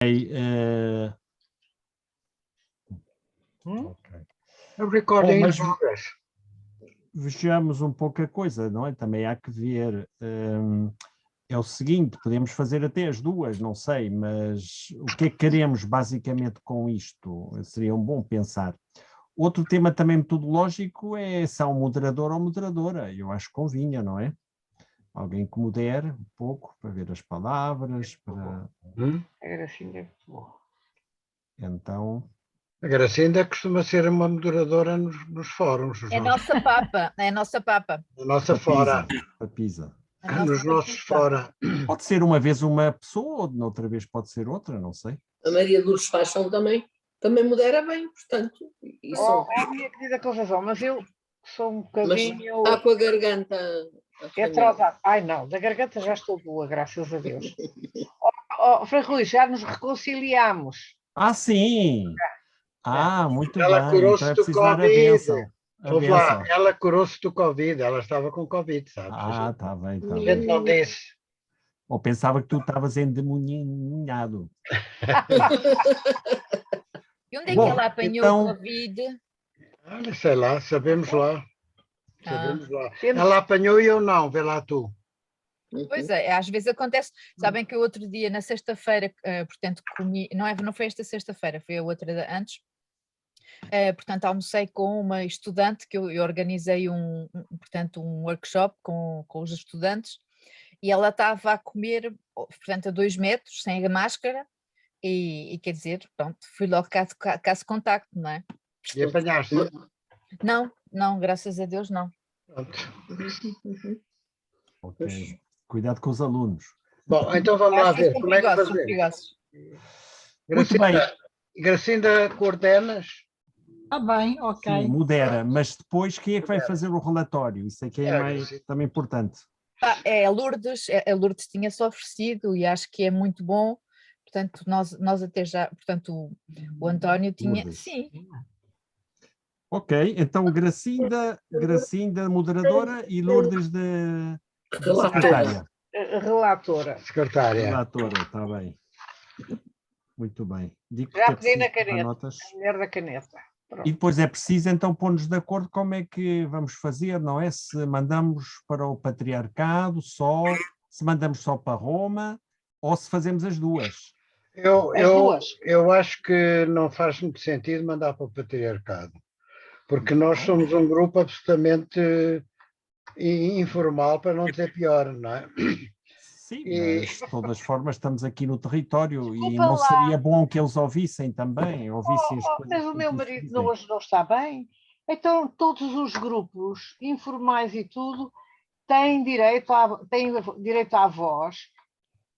Okay. A recording Bom, in progress. Vejamos um pouco a coisa, não é? Também há que ver. É o seguinte, podemos fazer até as duas, não sei, mas o que é que queremos basicamente com isto? Seria um bom pensar. Outro tema também metodológico é se há um moderador ou moderadora. Eu acho que convinha, não é? Alguém que modere um pouco para ver as palavras, para... A Gracinda é muito boa. Então... A Gracinda costuma ser uma moderadora nos fóruns. É a nossa papa, é a nossa papa. A nossa fora. A Pisa. Nos nossos fora. Pode ser uma vez uma pessoa, ou outra vez pode ser outra, não sei. A Maria Lourdes Paixão também modera bem, portanto. Minha querida Conceição, mas eu sou um bocadinho... Mas está com a garganta... Atrasada. Ai não, da garganta já estou boa, graças a Deus. Frei Rui, já nos reconciliamos. Ah, sim! Muito ela bem. Curou-se então é do preciso dar a Covid. bênção. Lá, ela curou-se do Covid, ela estava com Covid, sabes? Está bem, está A gente bem. não disse. Ou pensava que tu estavas endemoninhado. E onde é que ela apanhou o Covid? Olha, sei lá, sabemos lá. Sabemos lá. Ela apanhou e eu não, vê lá tu. Pois é, às vezes acontece. Sabem que eu outro dia, na sexta-feira, portanto, comi, não foi esta sexta-feira, foi a outra antes. Portanto, almocei com uma estudante que eu organizei portanto, um workshop com os estudantes e ela estava a comer, portanto, a 2 metros, sem a máscara e quer dizer, pronto, fui logo caso contacto, não é? E apanhaste? Não, graças a Deus não. Ok. Cuidado com os alunos. Bom, então vamos lá ver como é que fazemos. Muito bem. Gracinda, coordenas? Está bem, ok. Sim, modera, mas depois quem é que vai fazer o relatório? Isso é que é também importante. A Lourdes tinha-se oferecido e acho que é muito bom, portanto nós até já, portanto o António tinha, Lourdes. sim. Ok, então Gracinda moderadora e Lourdes de secretária. Relatora. Relatora, está bem. Muito bem. Digo já pedi na caneta, notas. a mulher da caneta. Pronto. E depois é preciso então pôr-nos de acordo como é que vamos fazer, não é? Se mandamos para o Patriarcado só, se mandamos só para Roma ou se fazemos as duas. Eu acho que não faz muito sentido mandar para o Patriarcado, porque nós somos um grupo absolutamente informal, para não dizer pior, não é? Sim, mas de todas as formas estamos aqui no território e não seria bom que eles ouvissem também, ouvissem as coisas. Mas o meu marido hoje não está bem, então todos os grupos informais e tudo têm direito à voz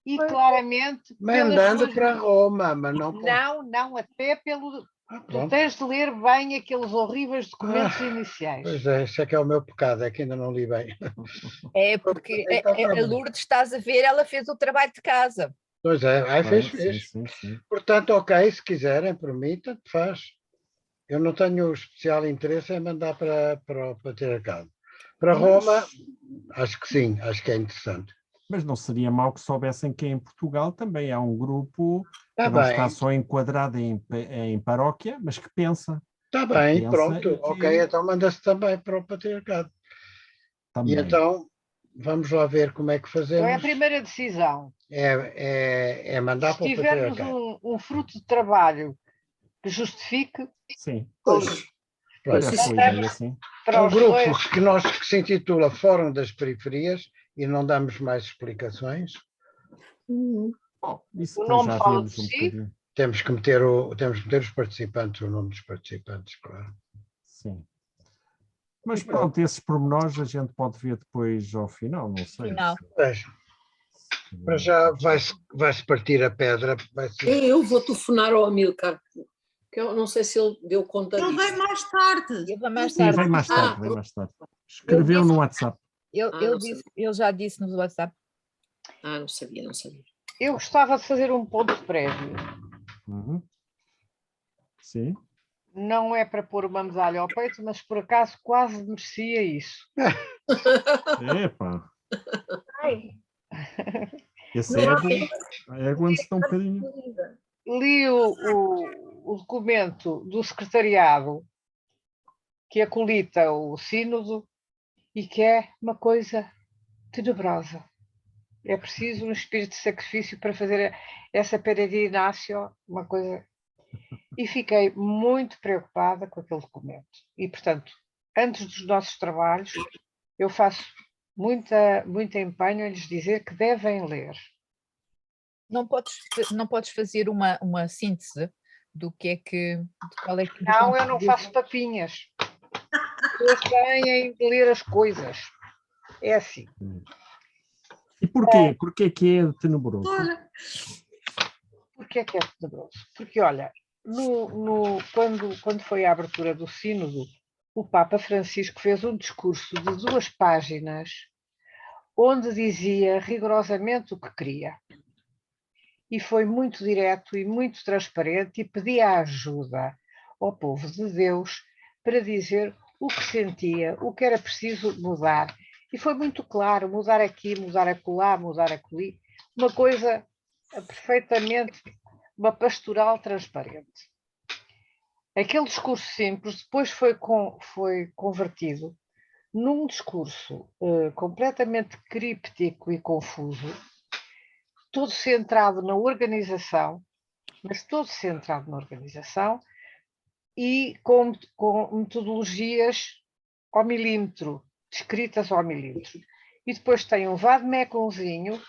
e claramente... Mandando para Roma, mas não... Não, até pelo... Tu tens de ler bem aqueles horríveis documentos iniciais. Pois é, isso é que é o meu pecado, é que ainda não li bem. É porque a Lourdes, estás a ver, ela fez o trabalho de casa. Pois é, fez. Sim. Portanto, ok, se quiserem, por mim, tanto faz. Eu não tenho especial interesse em mandar para o Patriarcado. Para Roma, acho que sim, acho que é interessante. Mas não seria mau que soubessem que em Portugal também há um grupo que não está só enquadrado em paróquia, mas que pensa. Está bem, pronto. Ok, então manda-se também para o Patriarcado. Também. E então, vamos lá ver como é que fazemos. Então é a primeira decisão. É mandar para o Patriarcado. Se tivermos um fruto de trabalho que justifique... Sim. Sim. Um grupo que se intitula Fórum das Periferias e não damos mais explicações. Bom, isso o nome já fala vemos de um si. bocadinho. Temos que meter os participantes, o nome dos participantes, claro. Sim. Mas pronto, esses pormenores a gente pode ver depois ao final, não sei. Mas já vai-se partir a pedra. Eu vou telefonar ao Amilcar, que eu não sei se ele deu conta disso. Ele vem mais tarde. Sim, vem mais tarde. Escreveu no WhatsApp. Ele já disse no WhatsApp. Não sabia. Eu gostava de fazer um ponto prévio. Sim. Não é para pôr uma medalha ao peito, mas por acaso quase merecia isso. Epá! Esse ego anda-se um bocadinho. li o documento do secretariado que acolita o sínodo e que é uma coisa tenebrosa. É preciso um espírito de sacrifício para fazer essa peregrinação, uma coisa... E fiquei muito preocupada com aquele documento. E, portanto, antes dos nossos trabalhos, eu faço muito empenho em lhes dizer que devem ler. Não podes fazer uma síntese do que é que... de qual é que Não, eu não faço papinhas. Eles têm de ler as coisas. É assim. E porquê? Porquê que é tenebroso? Olha, Porquê é que é tenebroso? Porque, olha, quando foi a abertura do sínodo, o Papa Francisco fez um discurso de 2 páginas onde dizia rigorosamente o que queria. E foi muito direto e muito transparente e pedia ajuda ao povo de Deus para dizer o que sentia, o que era preciso mudar. E foi muito claro, mudar aqui, mudar acolá, mudar acolhi, uma coisa perfeitamente, uma pastoral transparente. Aquele discurso simples depois foi convertido num discurso completamente críptico e confuso, todo centrado na organização, mas todo centrado na organização e com metodologias ao milímetro, descritas ao milímetro. E depois tem um vademecumzinho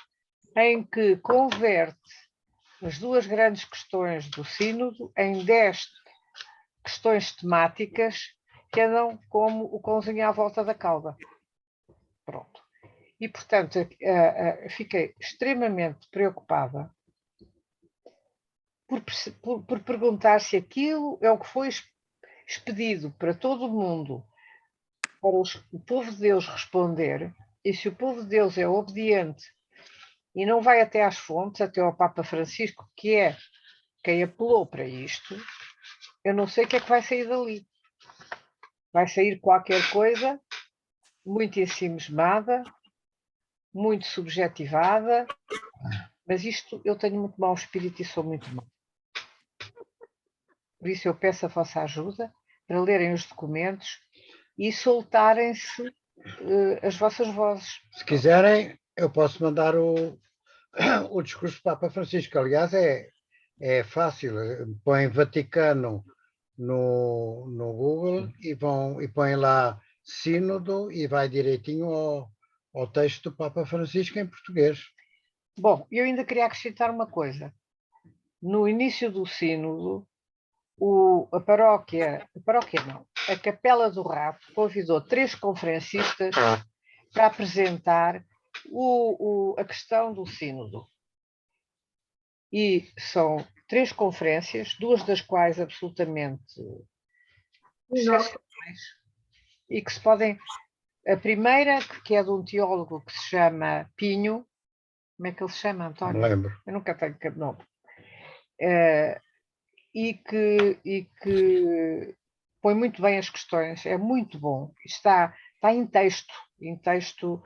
em que converte as 2 grandes questões do sínodo em 10 questões temáticas que andam como o cãozinho à volta da cauda. Pronto. E, portanto, fiquei extremamente preocupada por perguntar se aquilo é o que foi expedido para todo o mundo, para o povo de Deus responder, e se o povo de Deus é obediente e não vai até às fontes, até ao Papa Francisco, que é quem apelou para isto, eu não sei o que é que vai sair dali. Vai sair qualquer coisa muito ensimismada, muito subjetivada, mas isto eu tenho muito mau espírito e sou muito mau. Por isso eu peço a vossa ajuda para lerem os documentos e soltarem-se as vossas vozes. Se quiserem, eu posso mandar o discurso do Papa Francisco. Aliás, é fácil. Põem Vaticano no Google e põem lá sínodo e vai direitinho ao texto do Papa Francisco em português. Bom, eu ainda queria acrescentar uma coisa. No início do sínodo, a Capela do Rato convidou 3 conferencistas para apresentar a questão do sínodo. E são 3 conferências, 2 das quais absolutamente excepcionais, e que se podem... A primeira, que é de um teólogo que se chama Pinho, como é que ele se chama, António? Não lembro. Eu nunca tenho nome. E que põe muito bem as questões, é muito bom. Está em texto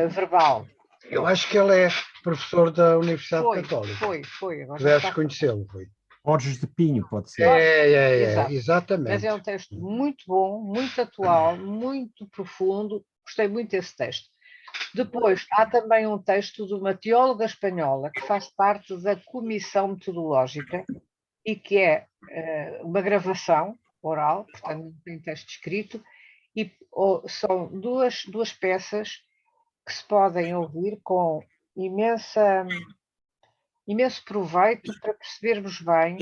verbal. Eu acho que ele é professor da Universidade Católica. Foi. Agora Deves conhecê-lo, foi. Borges de Pinho, pode ser. Exatamente. Mas é um texto muito bom, muito atual, muito profundo. Gostei muito desse texto. Depois, há também um texto de uma teóloga espanhola que faz parte da comissão metodológica e que é uma gravação oral, portanto não tem texto escrito, e são duas peças que se podem ouvir com imenso proveito para percebermos bem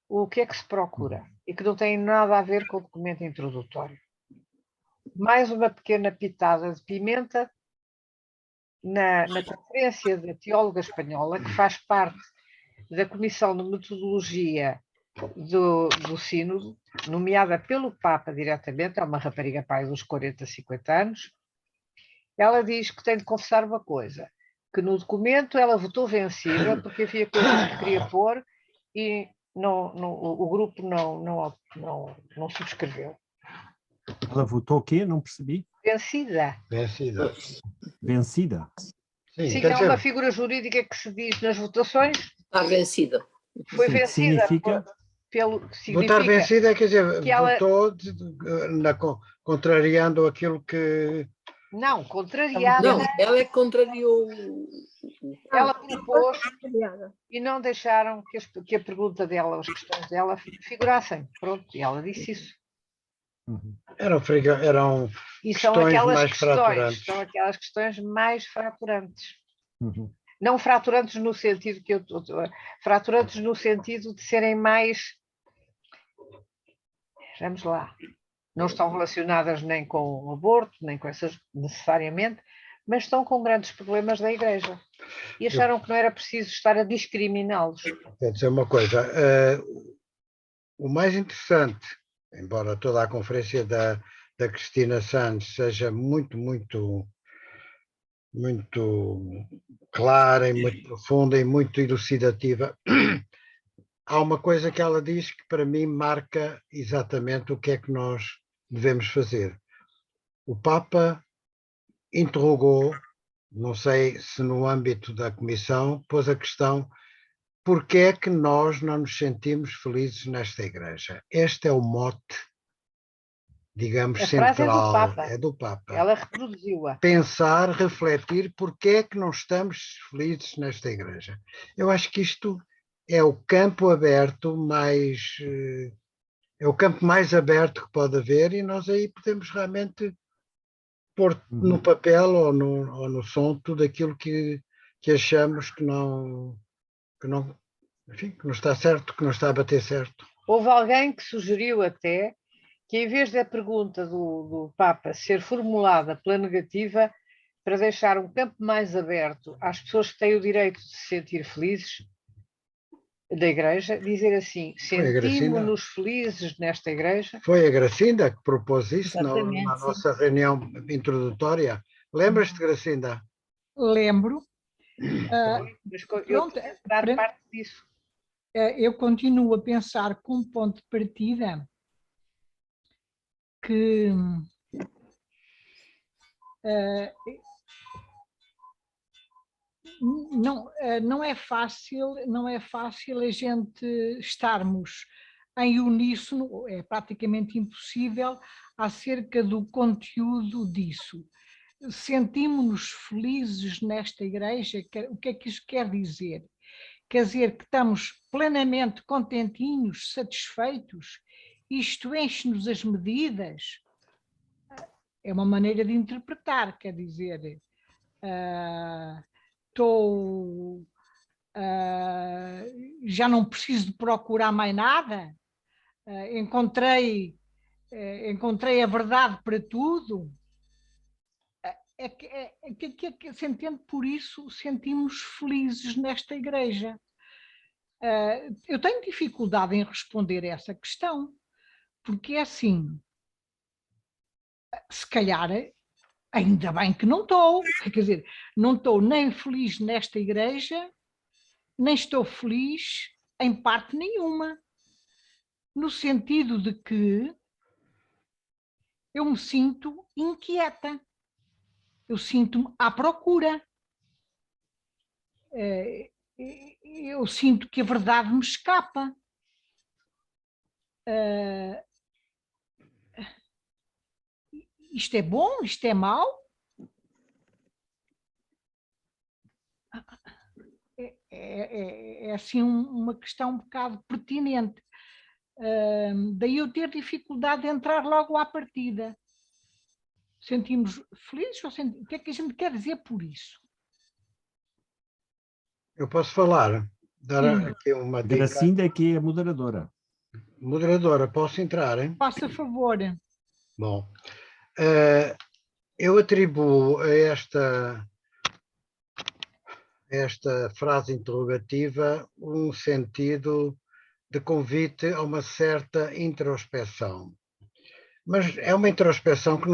o que é que se procura e que não tem nada a ver com o documento introdutório. Mais uma pequena pitada de pimenta na conferência da teóloga espanhola, que faz parte da Comissão de Metodologia do Sínodo, nomeada pelo Papa diretamente, é uma rapariga pai dos 40, 50 anos. Ela diz que tem de confessar uma coisa, que no documento ela votou vencida porque havia coisas que queria pôr e o grupo não subscreveu. Ela votou o quê? Não percebi. Vencida. Vencida? Sim, é uma figura jurídica que se diz nas votações. Está vencida. Foi Sim, que vencida significa? pelo. Votar Significa vencida quer dizer, que ela- votou contrariando aquilo que. Não, contrariada. Não, ela é que contrariou. Ela propôs Obrigada. e não deixaram que a pergunta dela, as questões dela, figurassem. Pronto, e ela disse isso. Uhum. Eram E são questões aquelas mais questões, fraturantes. são aquelas questões mais fraturantes. Uhum. Não fraturantes no sentido que fraturantes no sentido de serem mais. Vamos lá. Não estão relacionadas nem com o aborto, nem com essas necessariamente, mas estão com grandes problemas da Igreja. E acharam que não era preciso estar a discriminá-los. Quer dizer uma coisa, o mais interessante, embora toda a conferência da Cristina Santos seja muito clara e muito profunda e muito elucidativa, há uma coisa que ela diz que para mim marca exatamente o que é que nós devemos fazer. O Papa interrogou, não sei se no âmbito da Comissão, pôs a questão: porque é que nós não nos sentimos felizes nesta igreja? Este é o mote, digamos, A frase central. é É do Papa. Ela reproduziu-a. Pensar, refletir, porque é que não estamos felizes nesta igreja? Eu acho que isto é o campo aberto mais... É o campo mais aberto que pode haver, e nós aí podemos realmente pôr no papel ou no som tudo aquilo que achamos que não, enfim, que não está certo, que não está a bater certo. Houve alguém que sugeriu até que, em vez da pergunta do Papa ser formulada pela negativa, para deixar um campo mais aberto às pessoas que têm o direito de se sentir felizes da Igreja, dizer assim: sentimos-nos felizes nesta Igreja. Foi a Gracinda que propôs isso na Exatamente, sim. nossa reunião introdutória. Lembras-te, Gracinda? Lembro. Mas eu Pronto, quero dar parte disso. eu continuo a pensar com um ponto de partida que não é fácil a gente estarmos em uníssono, é praticamente impossível, acerca do conteúdo disso. Sentimos-nos felizes nesta igreja, o que é que isso quer dizer? Quer dizer que estamos plenamente contentinhos, satisfeitos, isto enche-nos as medidas? É uma maneira de interpretar, quer dizer, já não preciso de procurar mais nada, encontrei a verdade para tudo. Que se entende por isso, sentimos felizes nesta igreja. Eu tenho dificuldade em responder a essa questão, porque é assim, se calhar, ainda bem que não estou, quer dizer, não estou nem feliz nesta igreja, nem estou feliz em parte nenhuma, no sentido de que eu me sinto inquieta, eu sinto-me à procura, eu sinto que a verdade me escapa. Isto é bom? Isto é mau? É assim uma questão um bocado pertinente. Daí eu ter dificuldade de entrar logo à partida. Sentimos felizes? O que é que a gente quer dizer por isso? Eu posso falar, dar aqui uma dica. Gracinda é que é a moderadora. Moderadora, posso entrar, hein? Faça favor. Bom, eu atribuo a esta frase interrogativa um sentido de convite a uma certa introspeção. Mas é uma introspeção que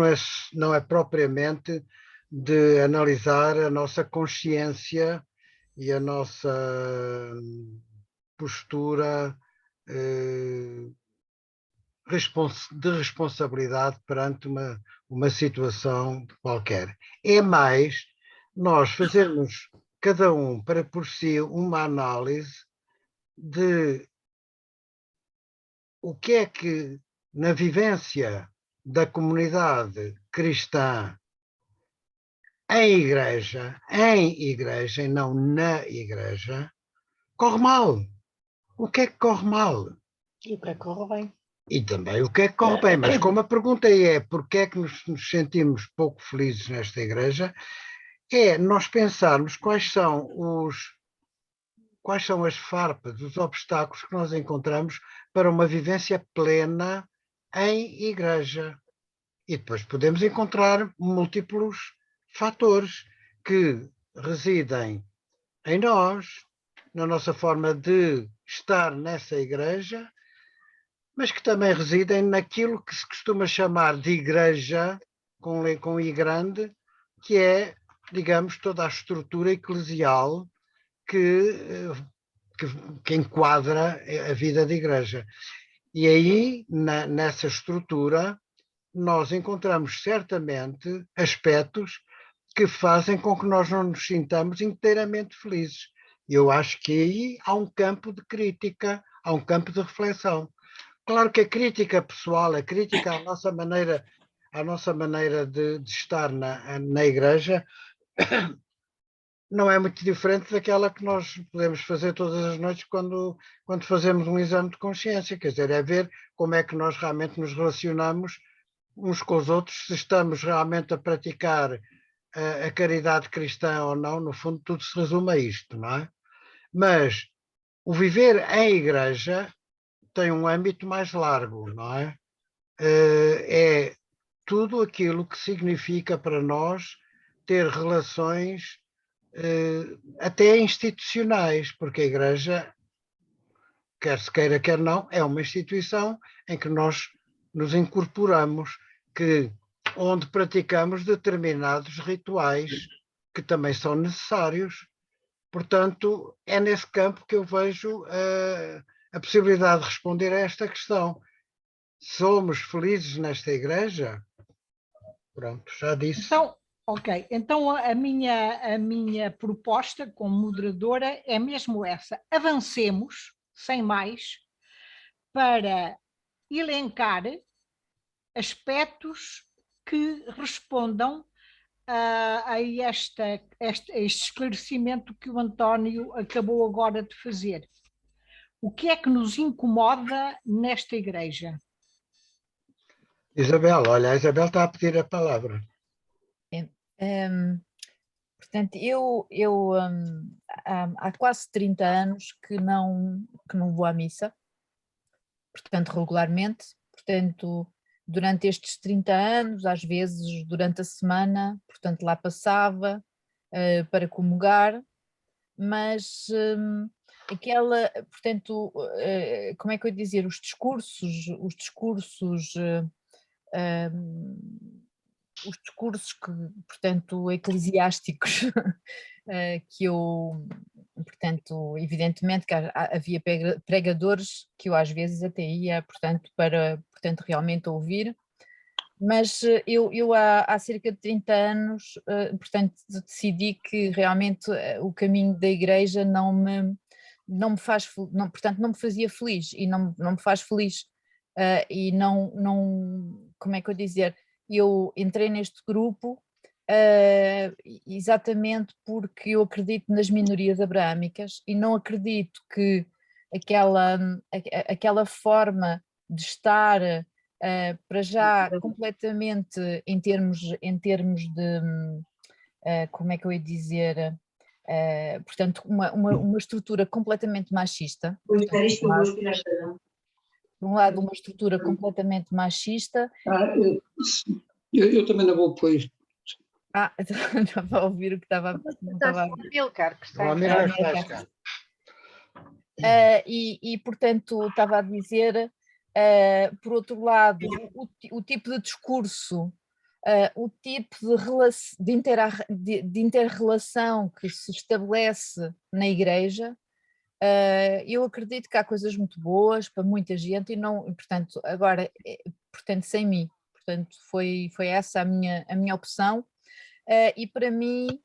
não é propriamente de analisar a nossa consciência e a nossa postura de responsabilidade perante uma situação qualquer. É mais nós fazermos, cada um para por si, uma análise de o que é que, na vivência da comunidade cristã em igreja e não na igreja, corre mal. O que é que corre mal? E o que é que corre bem? E também o que é que corre bem. Mas como a pergunta é porque é que nos sentimos pouco felizes nesta igreja, é nós pensarmos quais são as farpas, os obstáculos que nós encontramos para uma vivência plena em igreja. E depois podemos encontrar múltiplos fatores que residem em nós, na nossa forma de estar nessa igreja, mas que também residem naquilo que se costuma chamar de igreja, com I grande, que é, digamos, toda a estrutura eclesial que enquadra a vida de igreja. E aí, nessa estrutura, nós encontramos certamente aspectos que fazem com que nós não nos sintamos inteiramente felizes. Eu acho que aí há um campo de crítica, há um campo de reflexão. Claro que a crítica pessoal, a crítica à nossa maneira de estar na igreja, não é muito diferente daquela que nós podemos fazer todas as noites quando fazemos um exame de consciência. Quer dizer, é ver como é que nós realmente nos relacionamos uns com os outros, se estamos realmente a praticar a caridade cristã ou não. No fundo, tudo se resume a isto, não é? Mas o viver em igreja tem um âmbito mais largo, não é? É tudo aquilo que significa para nós ter relações até institucionais, porque a igreja, quer se queira, quer não, é uma instituição em que nós nos incorporamos, onde praticamos determinados rituais que também são necessários. Portanto, é nesse campo que eu vejo a possibilidade de responder a esta questão. Somos felizes nesta igreja? Pronto, já disse. Então, ok. Então a minha proposta como moderadora é mesmo essa. Avancemos, sem mais, para elencar aspectos que respondam a este esclarecimento que o António acabou agora de fazer. O que é que nos incomoda nesta igreja? Isabel, olha, a Isabel está a pedir a palavra. Portanto, há quase 30 anos que não vou à missa, portanto, regularmente. Portanto, durante estes 30 anos, às vezes durante a semana, portanto, lá passava para comungar, mas portanto, como é que eu ia dizer, os discursos que, portanto, eclesiásticos, que eu, portanto, evidentemente que havia pregadores que eu às vezes até ia, portanto, realmente ouvir, mas eu há cerca de 30 anos, portanto, decidi que realmente o caminho da igreja não me faz, portanto, não me fazia feliz e não me faz feliz, e não, como é que eu dizer, eu entrei neste grupo exatamente porque eu acredito nas minorias abraâmicas e não acredito que aquela forma de estar para já completamente em termos de como é que eu ia dizer, portanto uma estrutura completamente machista. Por um lado, uma estrutura completamente machista. Eu também não vou pôr isto. Estava a ouvir o que estava a Amilcar, que está e portanto estava a dizer, por outro lado, o tipo de discurso, o tipo de inter-relação que se estabelece na igreja, eu acredito que há coisas muito boas para muita gente e não, portanto, agora, portanto, sem mim, portanto, foi essa a minha opção, e para mim,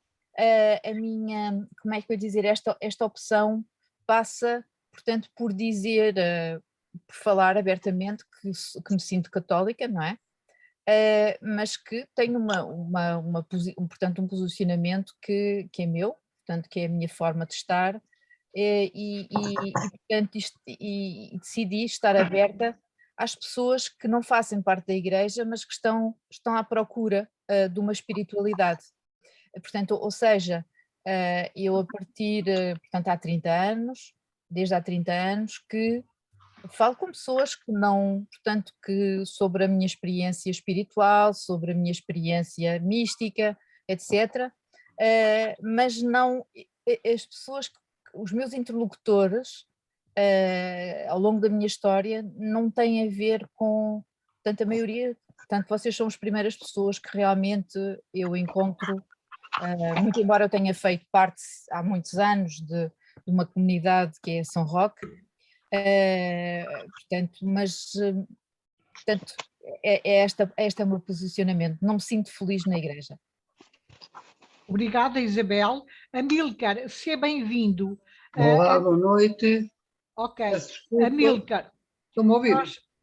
a minha, como é que eu ia dizer, esta opção passa portanto, por dizer, por falar abertamente que me sinto católica, não é? Mas que tenho portanto, um posicionamento que é meu, portanto, que é a minha forma de estar, portanto, e decidi estar aberta às pessoas que não fazem parte da igreja, mas que estão à procura de uma espiritualidade. Portanto, ou seja, eu a partir, portanto, há 30 anos, desde há 30 anos, que falo com pessoas que não, portanto, que sobre a minha experiência espiritual, sobre a minha experiência mística, etc. Mas não, as pessoas, os meus interlocutores, ao longo da minha história, não têm a ver com, portanto, a maioria, portanto, vocês são as primeiras pessoas que realmente eu encontro, muito embora eu tenha feito parte há muitos anos de uma comunidade que é São Roque, portanto, mas portanto, este é o meu posicionamento. Não me sinto feliz na igreja. Obrigada, Isabel. Amílcar, seja bem-vindo. Olá, boa noite. Ok, Peço desculpa. Amílcar, Estão-me a ouvir?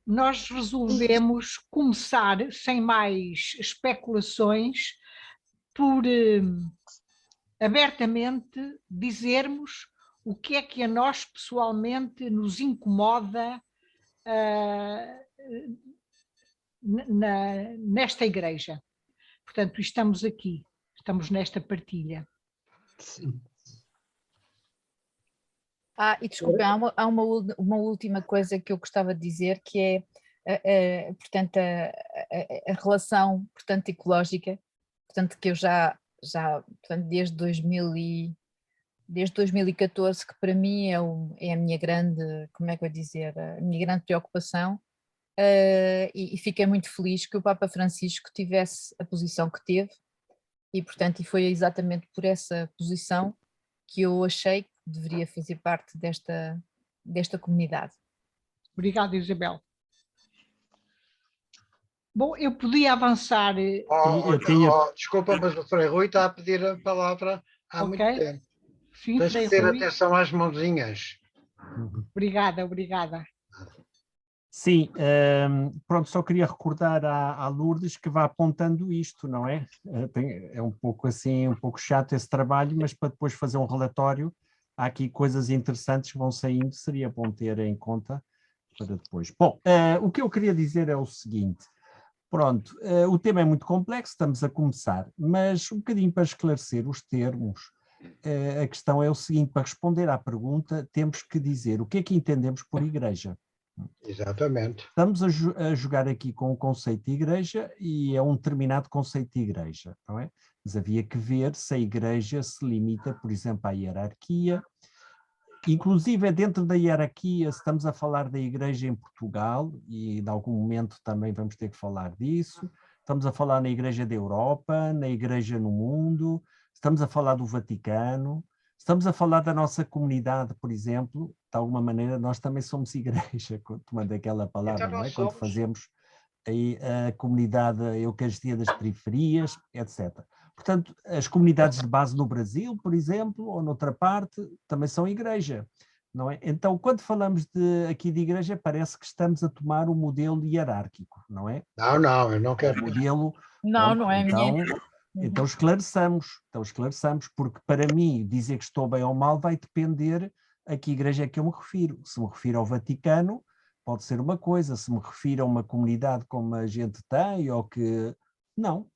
nós resolvemos começar, sem mais especulações, por abertamente dizermos o que é que a nós pessoalmente nos incomoda nesta igreja. Portanto, estamos aqui, estamos nesta partilha. Sim. E desculpem, há uma última coisa que eu gostava de dizer, que é, portanto, a relação, portanto, ecológica, portanto, que eu já portanto, desde 2014, que para mim é a minha grande, como é que eu ia dizer, a minha grande preocupação, e fiquei muito feliz que o Papa Francisco tivesse a posição que teve, e portanto, e foi exatamente por essa posição que eu achei que deveria fazer parte desta comunidade. Obrigada, Isabel. Bom, eu podia avançar. Desculpa, mas o Frei Rui está a pedir a palavra há muito tempo. Sim, Tens Frei que ter Rui. atenção às mãozinhas. Obrigada. Sim, pronto, só queria recordar à Lourdes que vá apontando isto, não é? É um pouco assim, um pouco chato esse trabalho, mas para depois fazer um relatório, há aqui coisas interessantes que vão saindo, seria bom ter em conta para depois. Bom, o que eu queria dizer é o seguinte, pronto, o tema é muito complexo, estamos a começar, mas um bocadinho para esclarecer os termos, a questão é o seguinte, para responder à pergunta, temos que dizer o que é que entendemos por igreja. Exatamente. Estamos a jogar aqui com o conceito de igreja e é um determinado conceito de igreja, não é? Mas havia que ver se a igreja se limita, por exemplo, à hierarquia, inclusive dentro da hierarquia, se estamos a falar da igreja em Portugal, e em algum momento também vamos ter que falar disso, estamos a falar na igreja da Europa, na igreja no mundo, estamos a falar do Vaticano, estamos a falar da nossa comunidade, por exemplo, de alguma maneira nós também somos igreja, tomando aquela palavra, Então não é? Quando fazemos aí a comunidade, a Eucaristia das periferias, etc. Portanto, as comunidades de base no Brasil, por exemplo, ou noutra parte, também são igreja, não é? Então, quando falamos aqui de igreja, parece que estamos a tomar um modelo hierárquico, não é? Não, eu não quero. Modelo, Não é minha. Então esclareçamos, porque para mim dizer que estou bem ou mal vai depender a que igreja é que eu me refiro. Se me refiro ao Vaticano, pode ser uma coisa, se me refiro a uma comunidade como a gente tem, ou que... Não.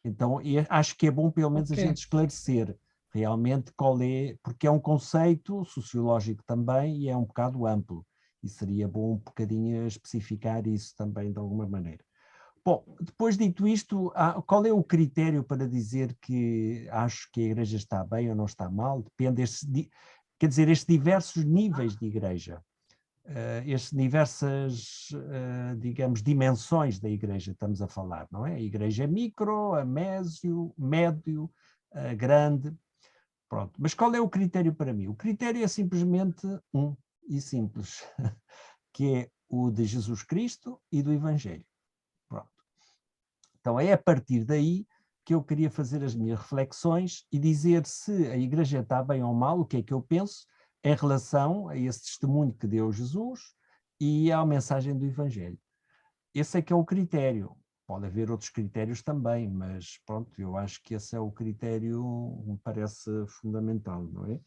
Então acho que é bom pelo menos a gente esclarecer realmente qual é, porque é um conceito sociológico também e é um bocado amplo, e seria bom um bocadinho especificar isso também de alguma maneira. Bom, depois dito isto, qual é o critério para dizer que acho que a igreja está bem ou não está mal? Depende estes diversos níveis de igreja, estes diversas, digamos, dimensões da igreja estamos a falar, não é? A igreja é micro, a médio, a grande, pronto. Mas qual é o critério para mim? O critério é simplesmente um e simples, que é o de Jesus Cristo e do Evangelho. Pronto. Então é a partir daí que eu queria fazer as minhas reflexões e dizer se a igreja está bem ou mal, o que é que eu penso, em relação a esse testemunho que deu Jesus e à mensagem do Evangelho. Esse é que é o critério. Pode haver outros critérios também, mas pronto, eu acho que esse é o critério que me parece fundamental, não é?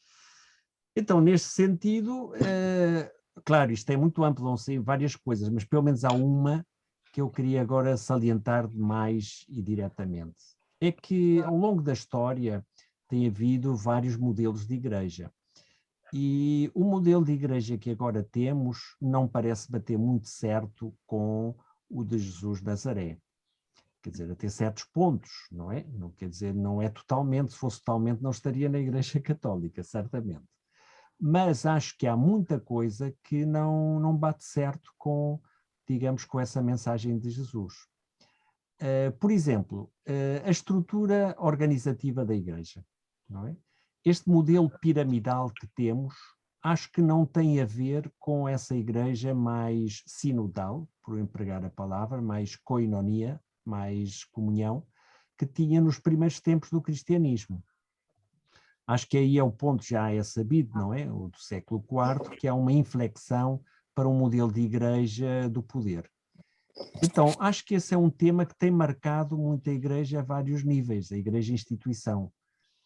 Então, neste sentido, claro, isto é muito amplo, não sei várias coisas, mas pelo menos há uma que eu queria agora salientar mais e diretamente. É que ao longo da história tem havido vários modelos de igreja. E o modelo de igreja que agora temos não parece bater muito certo com o de Jesus de Nazaré. Quer dizer, até certos pontos, não é? Não quer dizer, não é totalmente, se fosse totalmente não estaria na Igreja Católica, certamente. Mas acho que há muita coisa que não bate certo com, digamos, com essa mensagem de Jesus. Por exemplo, a estrutura organizativa da Igreja, não é? Este modelo piramidal que temos, acho que não tem a ver com essa igreja mais sinodal, por empregar a palavra, mais koinonia, mais comunhão, que tinha nos primeiros tempos do cristianismo. Acho que aí é o ponto, já é sabido, não é? O do século IV, que é uma inflexão para um modelo de igreja do poder. Então, acho que esse é um tema que tem marcado muito a igreja a vários níveis, a igreja instituição.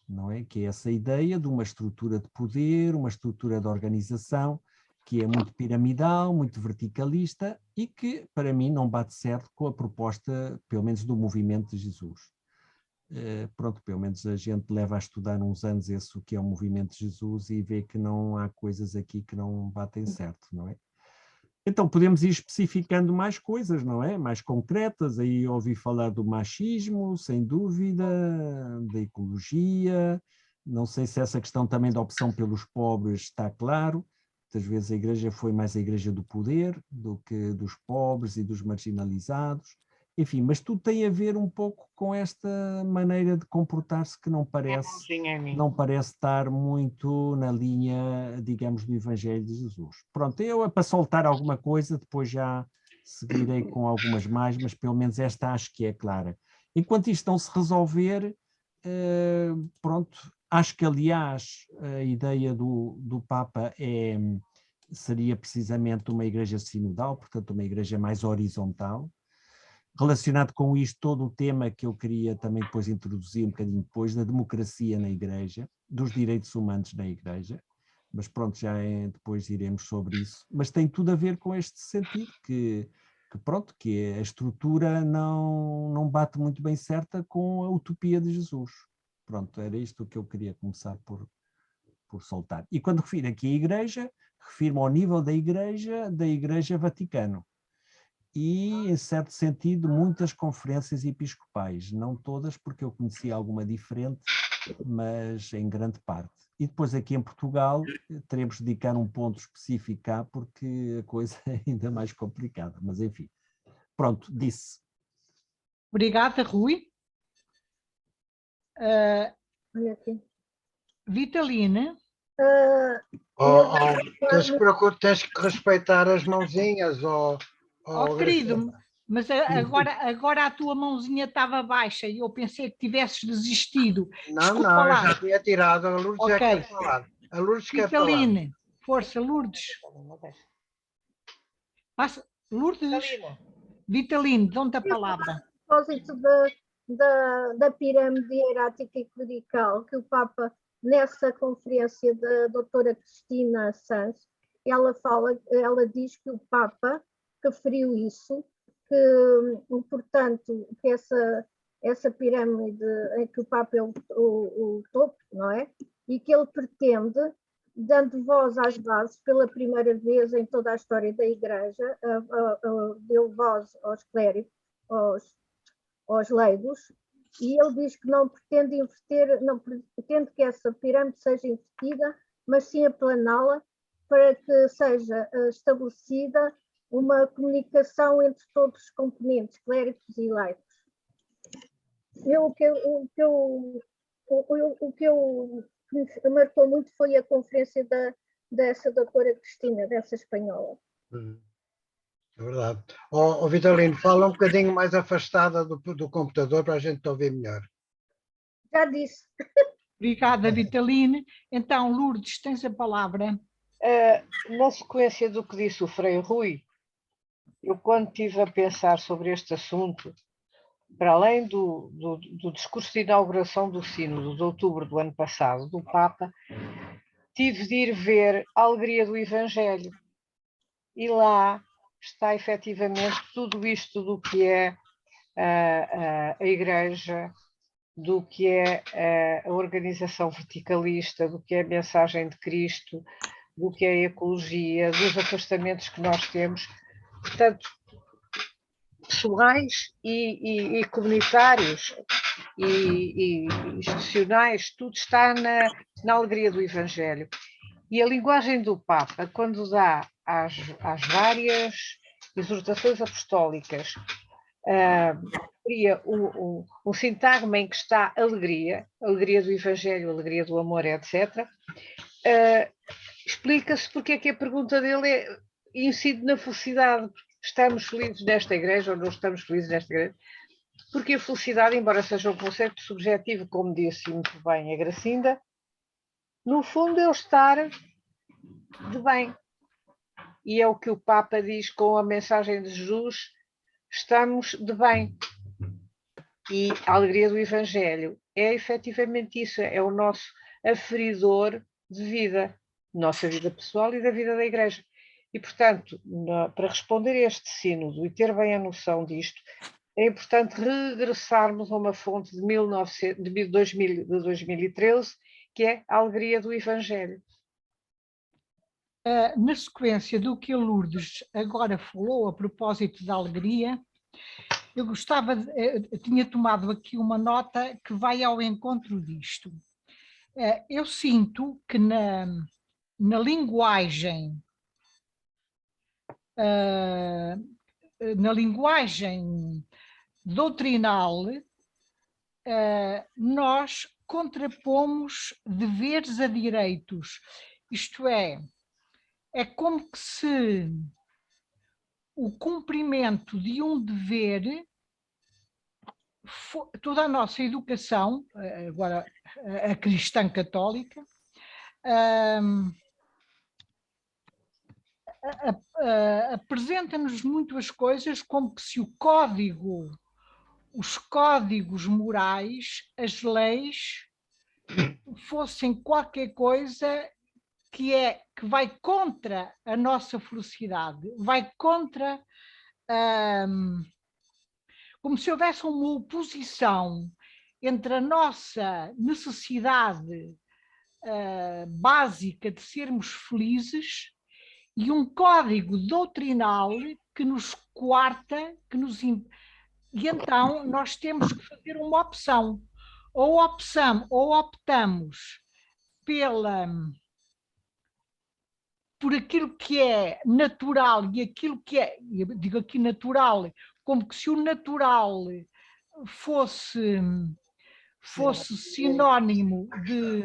Não é? Que é essa ideia de uma estrutura de poder, uma estrutura de organização, que é muito piramidal, muito verticalista e que, para mim, não bate certo com a proposta, pelo menos, do movimento de Jesus. Pronto, pelo menos a gente leva a estudar uns anos o que é o movimento de Jesus e vê que não há coisas aqui que não batem certo, não é? Então podemos ir especificando mais coisas, não é? Mais concretas, aí ouvi falar do machismo, sem dúvida, da ecologia, não sei se essa questão também da opção pelos pobres está claro, muitas vezes a igreja foi mais a igreja do poder do que dos pobres e dos marginalizados, enfim, mas tudo tem a ver um pouco com esta maneira de comportar-se que não parece estar muito na linha, digamos, do Evangelho de Jesus. Pronto, eu para soltar alguma coisa, depois já seguirei com algumas mais, mas pelo menos esta acho que é clara. Enquanto isto não se resolver, pronto, acho que aliás a ideia do Papa seria precisamente uma igreja sinodal, portanto uma igreja mais horizontal. Relacionado com isto, todo o tema que eu queria também depois introduzir um bocadinho depois, da democracia na Igreja, dos direitos humanos na Igreja, mas pronto, depois iremos sobre isso. Mas tem tudo a ver com este sentido, que a estrutura não bate muito bem certa com a utopia de Jesus. Pronto, era isto que eu queria começar por soltar. E quando refiro aqui a Igreja, refiro ao nível da Igreja Vaticano. E, em certo sentido, muitas conferências episcopais, não todas, porque eu conheci alguma diferente, mas em grande parte. E depois aqui em Portugal teremos de dedicar um ponto específico cá, porque a coisa é ainda mais complicada, mas enfim. Pronto, disse. Obrigada, Rui. Vitaline. Tens que respeitar as mãozinhas. Querido, mas agora a tua mãozinha estava baixa e eu pensei que tivesses desistido. Não, eu já tinha tirado. A Lourdes quer falar. A Lourdes quer falar. Vitaline, força, Lourdes. Lourdes. Vitaline, dão-te a palavra. A propósito da pirâmide hierática e clerical, que o Papa, nessa conferência da doutora Cristina Sanz, ela diz que o Papa referiu isso, que, portanto, que essa pirâmide em que o Papa é o topo, não é? E que ele pretende, dando voz às bases, pela primeira vez em toda a história da Igreja, deu voz aos clérigos, aos leigos, e ele diz que não pretende que essa pirâmide seja invertida, mas sim aplaná-la para que seja estabelecida uma comunicação entre todos os componentes, clérigos e laicos. O que me marcou muito foi a conferência dessa doutora Cristina, dessa espanhola. É verdade. Vitalino, fala um bocadinho mais afastada do computador para a gente te ouvir melhor. Já disse. Obrigada, Vitaline. Então, Lourdes, tens a palavra. Na sequência do que disse o Frei Rui, eu quando estive a pensar sobre este assunto, para além do discurso de inauguração do Sínodo de outubro do ano passado, do Papa, tive de ir ver a alegria do Evangelho. E lá está efetivamente tudo isto do que é a Igreja, do que é a organização verticalista, do que é a mensagem de Cristo, do que é a ecologia, dos afastamentos que nós temos, portanto, pessoais e comunitários e institucionais, tudo está na alegria do Evangelho. E a linguagem do Papa, quando dá às várias exortações apostólicas, cria um sintagma em que está alegria do Evangelho, alegria do amor, etc. Explica-se porque é que a pergunta dele incide na felicidade. Estamos felizes nesta igreja ou não estamos felizes nesta igreja? Porque a felicidade, embora seja um conceito subjetivo, como disse muito bem a Gracinda, no fundo é o estar de bem. E é o que o Papa diz com a mensagem de Jesus: estamos de bem. E a alegria do Evangelho é efetivamente isso, é o nosso aferidor de vida, nossa vida pessoal e da vida da Igreja. E, portanto, para responder a este sínodo e ter bem a noção disto, é importante regressarmos a uma fonte de 2013, que é a alegria do Evangelho. Na sequência do que a Lourdes agora falou, a propósito da alegria, eu tinha tomado aqui uma nota que vai ao encontro disto. Eu sinto que na linguagem doutrinal, nós contrapomos deveres a direitos. Isto é como que se o cumprimento de um dever, toda a nossa educação, agora a cristã católica, apresenta-nos muitas coisas como que se os códigos morais, as leis, fossem qualquer coisa que vai contra a nossa felicidade, vai contra, como se houvesse uma oposição entre a nossa necessidade básica de sermos felizes e um código doutrinal que nos coarta, e então nós temos que fazer uma opção. Ou optamos por aquilo que é natural e aquilo que é, eu digo aqui natural, como que se o natural fosse sinónimo de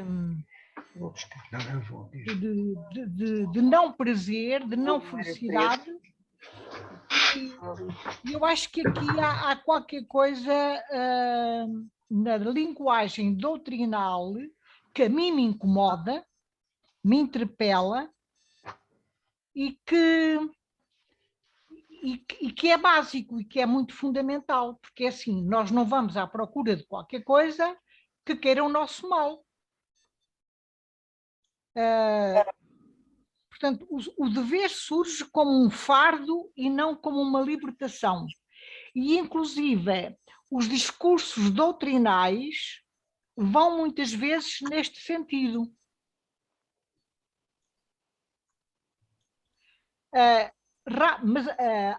não prazer, de não felicidade. E eu acho que aqui há qualquer coisa na linguagem doutrinal que a mim me incomoda, me interpela e que é básico e que é muito fundamental, porque assim, nós não vamos à procura de qualquer coisa que queira o nosso mal. Portanto, o dever surge como um fardo e não como uma libertação. E, inclusive, os discursos doutrinais vão muitas vezes neste sentido. Mas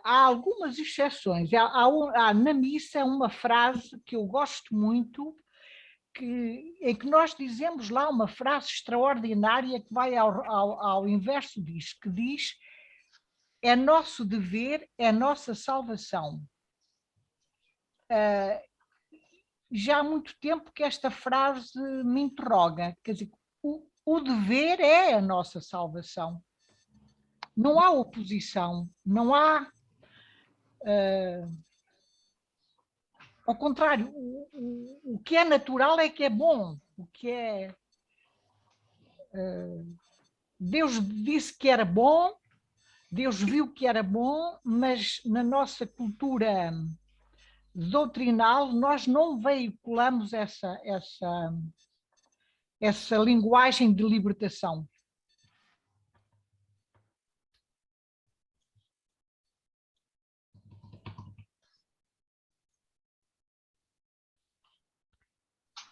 há algumas exceções. Há na missa uma frase que eu gosto muito, em que nós dizemos lá uma frase extraordinária que vai ao inverso disso, que diz: é nosso dever, é nossa salvação. Já há muito tempo que esta frase me interroga, quer dizer, o dever é a nossa salvação. Não há oposição, não há... ao contrário, o que é natural é que é bom. o que é... Deus disse que era bom, Deus viu que era bom, mas na nossa cultura doutrinal nós não veiculamos essa linguagem de libertação.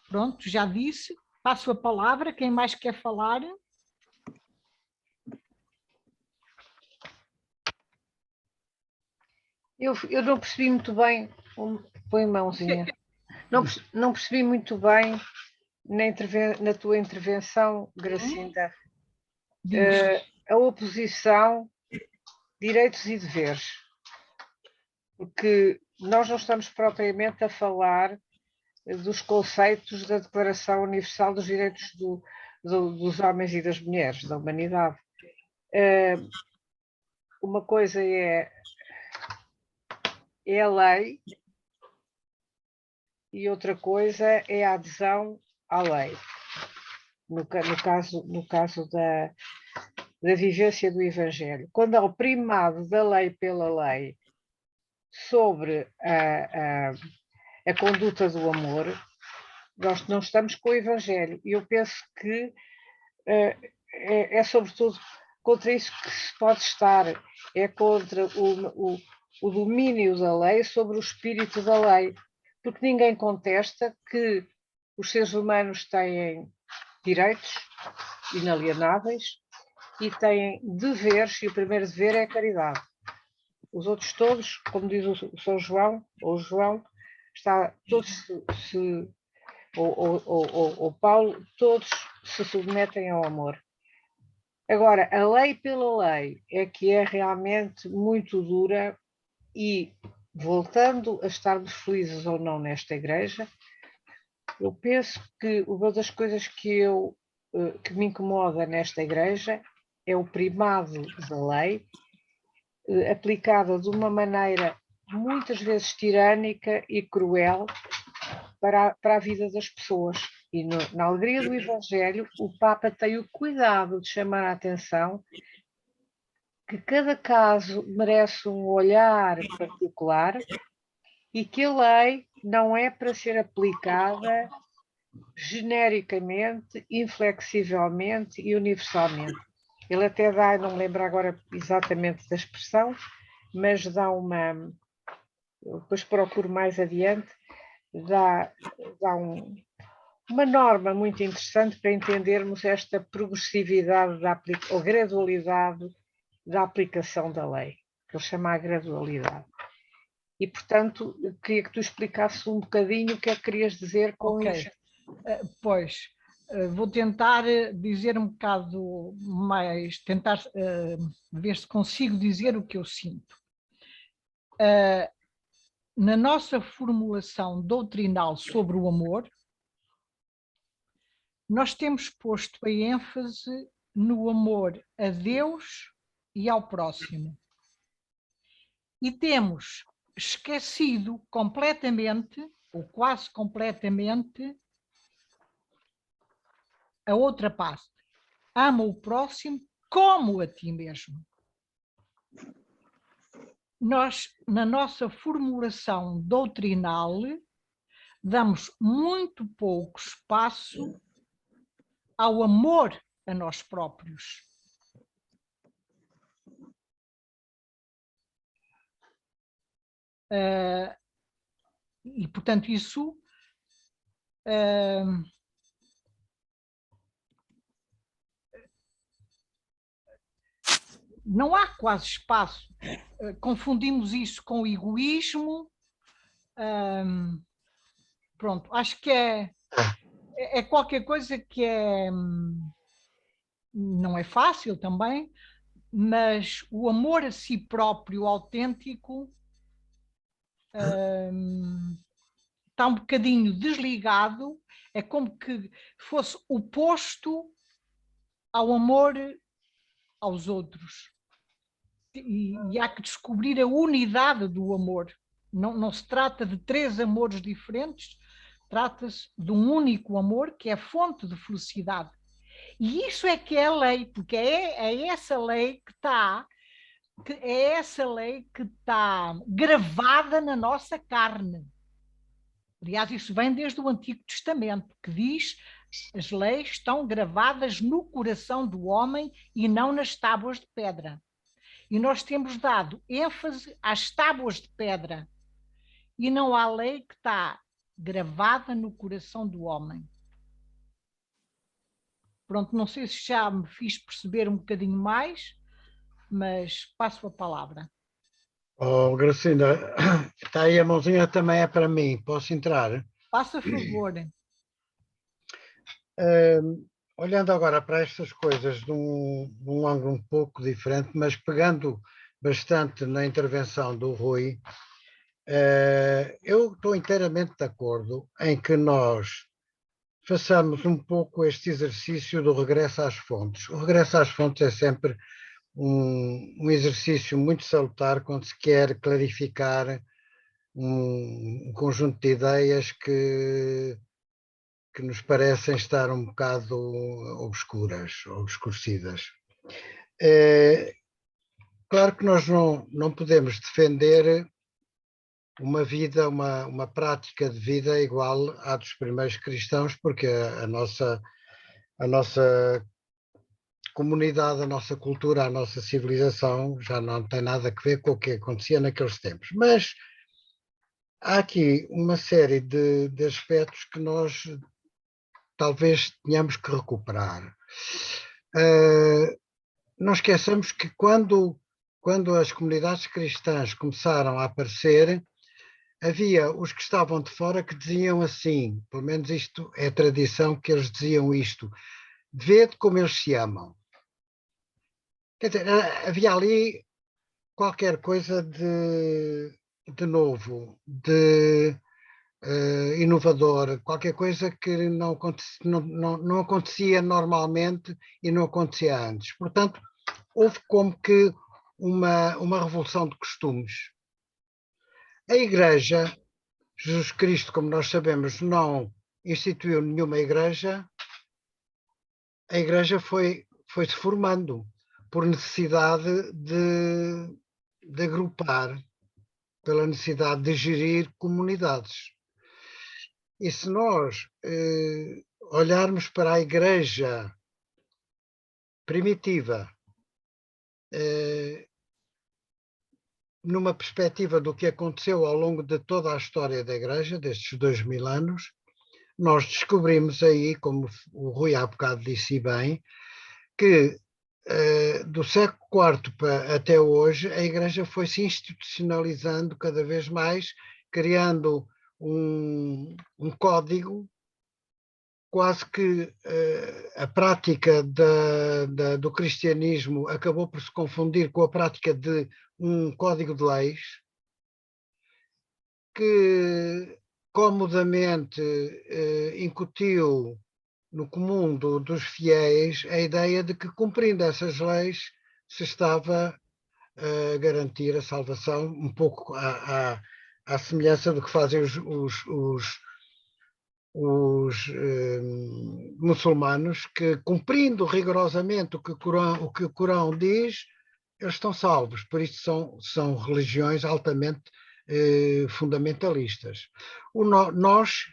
Pronto, já disse. Passo a palavra. Quem mais quer falar? Eu não percebi muito bem. Põe mãozinha. Não percebi muito bem na tua intervenção, Gracinda, a oposição, direitos e deveres. Porque nós não estamos propriamente a falar dos conceitos da Declaração Universal dos Direitos dos Homens e das Mulheres, da humanidade. Uma coisa é a lei e outra coisa é a adesão à lei. No caso da vivência do Evangelho. Quando há o primado da lei pela lei sobre a conduta do amor, nós não estamos com o Evangelho. E eu penso que é sobretudo contra isso que se pode estar, é contra o domínio da lei sobre o espírito da lei, porque ninguém contesta que os seres humanos têm direitos inalienáveis e têm deveres, e o primeiro dever é a caridade. Os outros todos, como diz o São João, ou o João, ou Paulo, todos se submetem ao amor. Agora, a lei pela lei é que é realmente muito dura e, voltando a estarmos felizes ou não nesta igreja, eu penso que uma das coisas que me incomoda nesta igreja é o primado da lei, aplicada de uma maneira muitas vezes tirânica e cruel para a vida das pessoas. E na alegria do Evangelho, o Papa tem o cuidado de chamar a atenção que cada caso merece um olhar particular e que a lei não é para ser aplicada genericamente, inflexivelmente e universalmente. Ele até dá, não me lembro agora exatamente da expressão, mas dá uma... Eu depois procuro mais adiante, dá uma norma muito interessante para entendermos esta progressividade ou gradualidade da aplicação da lei, que ele chama a gradualidade. E, portanto, queria que tu explicasses um bocadinho o que é que querias dizer com isto. Pois, vou tentar dizer um bocado mais, tentar ver se consigo dizer o que eu sinto. Na nossa formulação doutrinal sobre o amor, nós temos posto a ênfase no amor a Deus e ao próximo. E temos esquecido completamente, ou quase completamente, a outra parte. Ama o próximo como a ti mesmo. Nós, na nossa formulação doutrinal, damos muito pouco espaço ao amor a nós próprios. E, portanto, isso não há quase espaço. Confundimos isso com egoísmo. Pronto, acho que é qualquer coisa que não é fácil também, mas o amor a si próprio autêntico está um bocadinho desligado, é como que fosse oposto ao amor aos outros. E há que descobrir a unidade do amor. Não se trata de três amores diferentes, Trata-se de um único amor que é fonte de felicidade. E isso é que é a lei, porque é essa lei que está gravada na nossa carne. Aliás, isso vem desde o Antigo Testamento, que diz: as leis estão gravadas no coração do homem e não nas tábuas de pedra. E nós temos dado ênfase às tábuas de pedra e não à lei que está gravada no coração do homem. Pronto, não sei se já me fiz perceber um bocadinho mais, mas passo a palavra. Oh, Gracinda, está aí a mãozinha, também é para mim. Posso entrar? Faça favor. Olhando agora para estas coisas de um ângulo um pouco diferente, mas pegando bastante na intervenção do Rui, eu estou inteiramente de acordo em que nós façamos um pouco este exercício do regresso às fontes. O regresso às fontes é sempre um exercício muito salutar quando se quer clarificar um conjunto de ideias que nos parecem estar um bocado obscuras, obscurecidas. Claro que nós não podemos defender uma vida, uma prática de vida igual à dos primeiros cristãos, porque a nossa comunidade, a nossa cultura, a nossa civilização já não tem nada a ver com o que acontecia naqueles tempos. Mas há aqui uma série de aspectos que nós talvez tenhamos que recuperar. Não esqueçamos que quando as comunidades cristãs começaram a aparecer, havia os que estavam de fora que diziam assim, pelo menos isto é tradição, que eles diziam isto: vede como eles se amam. Quer dizer, havia ali qualquer coisa de novo, de inovador, qualquer coisa que não acontecia normalmente e não acontecia antes. Portanto, houve como que uma revolução de costumes. A Igreja, Jesus Cristo, como nós sabemos, não instituiu nenhuma igreja. A Igreja foi-se formando por necessidade de agrupar, pela necessidade de gerir comunidades. E se nós olharmos para a Igreja primitiva, numa perspectiva do que aconteceu ao longo de toda a história da Igreja, destes 2000 anos, nós descobrimos aí, como o Rui há bocado disse bem, que do século IV até hoje a Igreja foi se institucionalizando cada vez mais, criando um código, quase que a prática do cristianismo acabou por se confundir com a prática de um código de leis que comodamente incutiu no comum dos fiéis a ideia de que, cumprindo essas leis, se estava a garantir a salvação, um pouco à semelhança do que fazem os muçulmanos, que, cumprindo rigorosamente o que o Corão diz, eles estão salvos. Por isso são religiões altamente fundamentalistas. Nós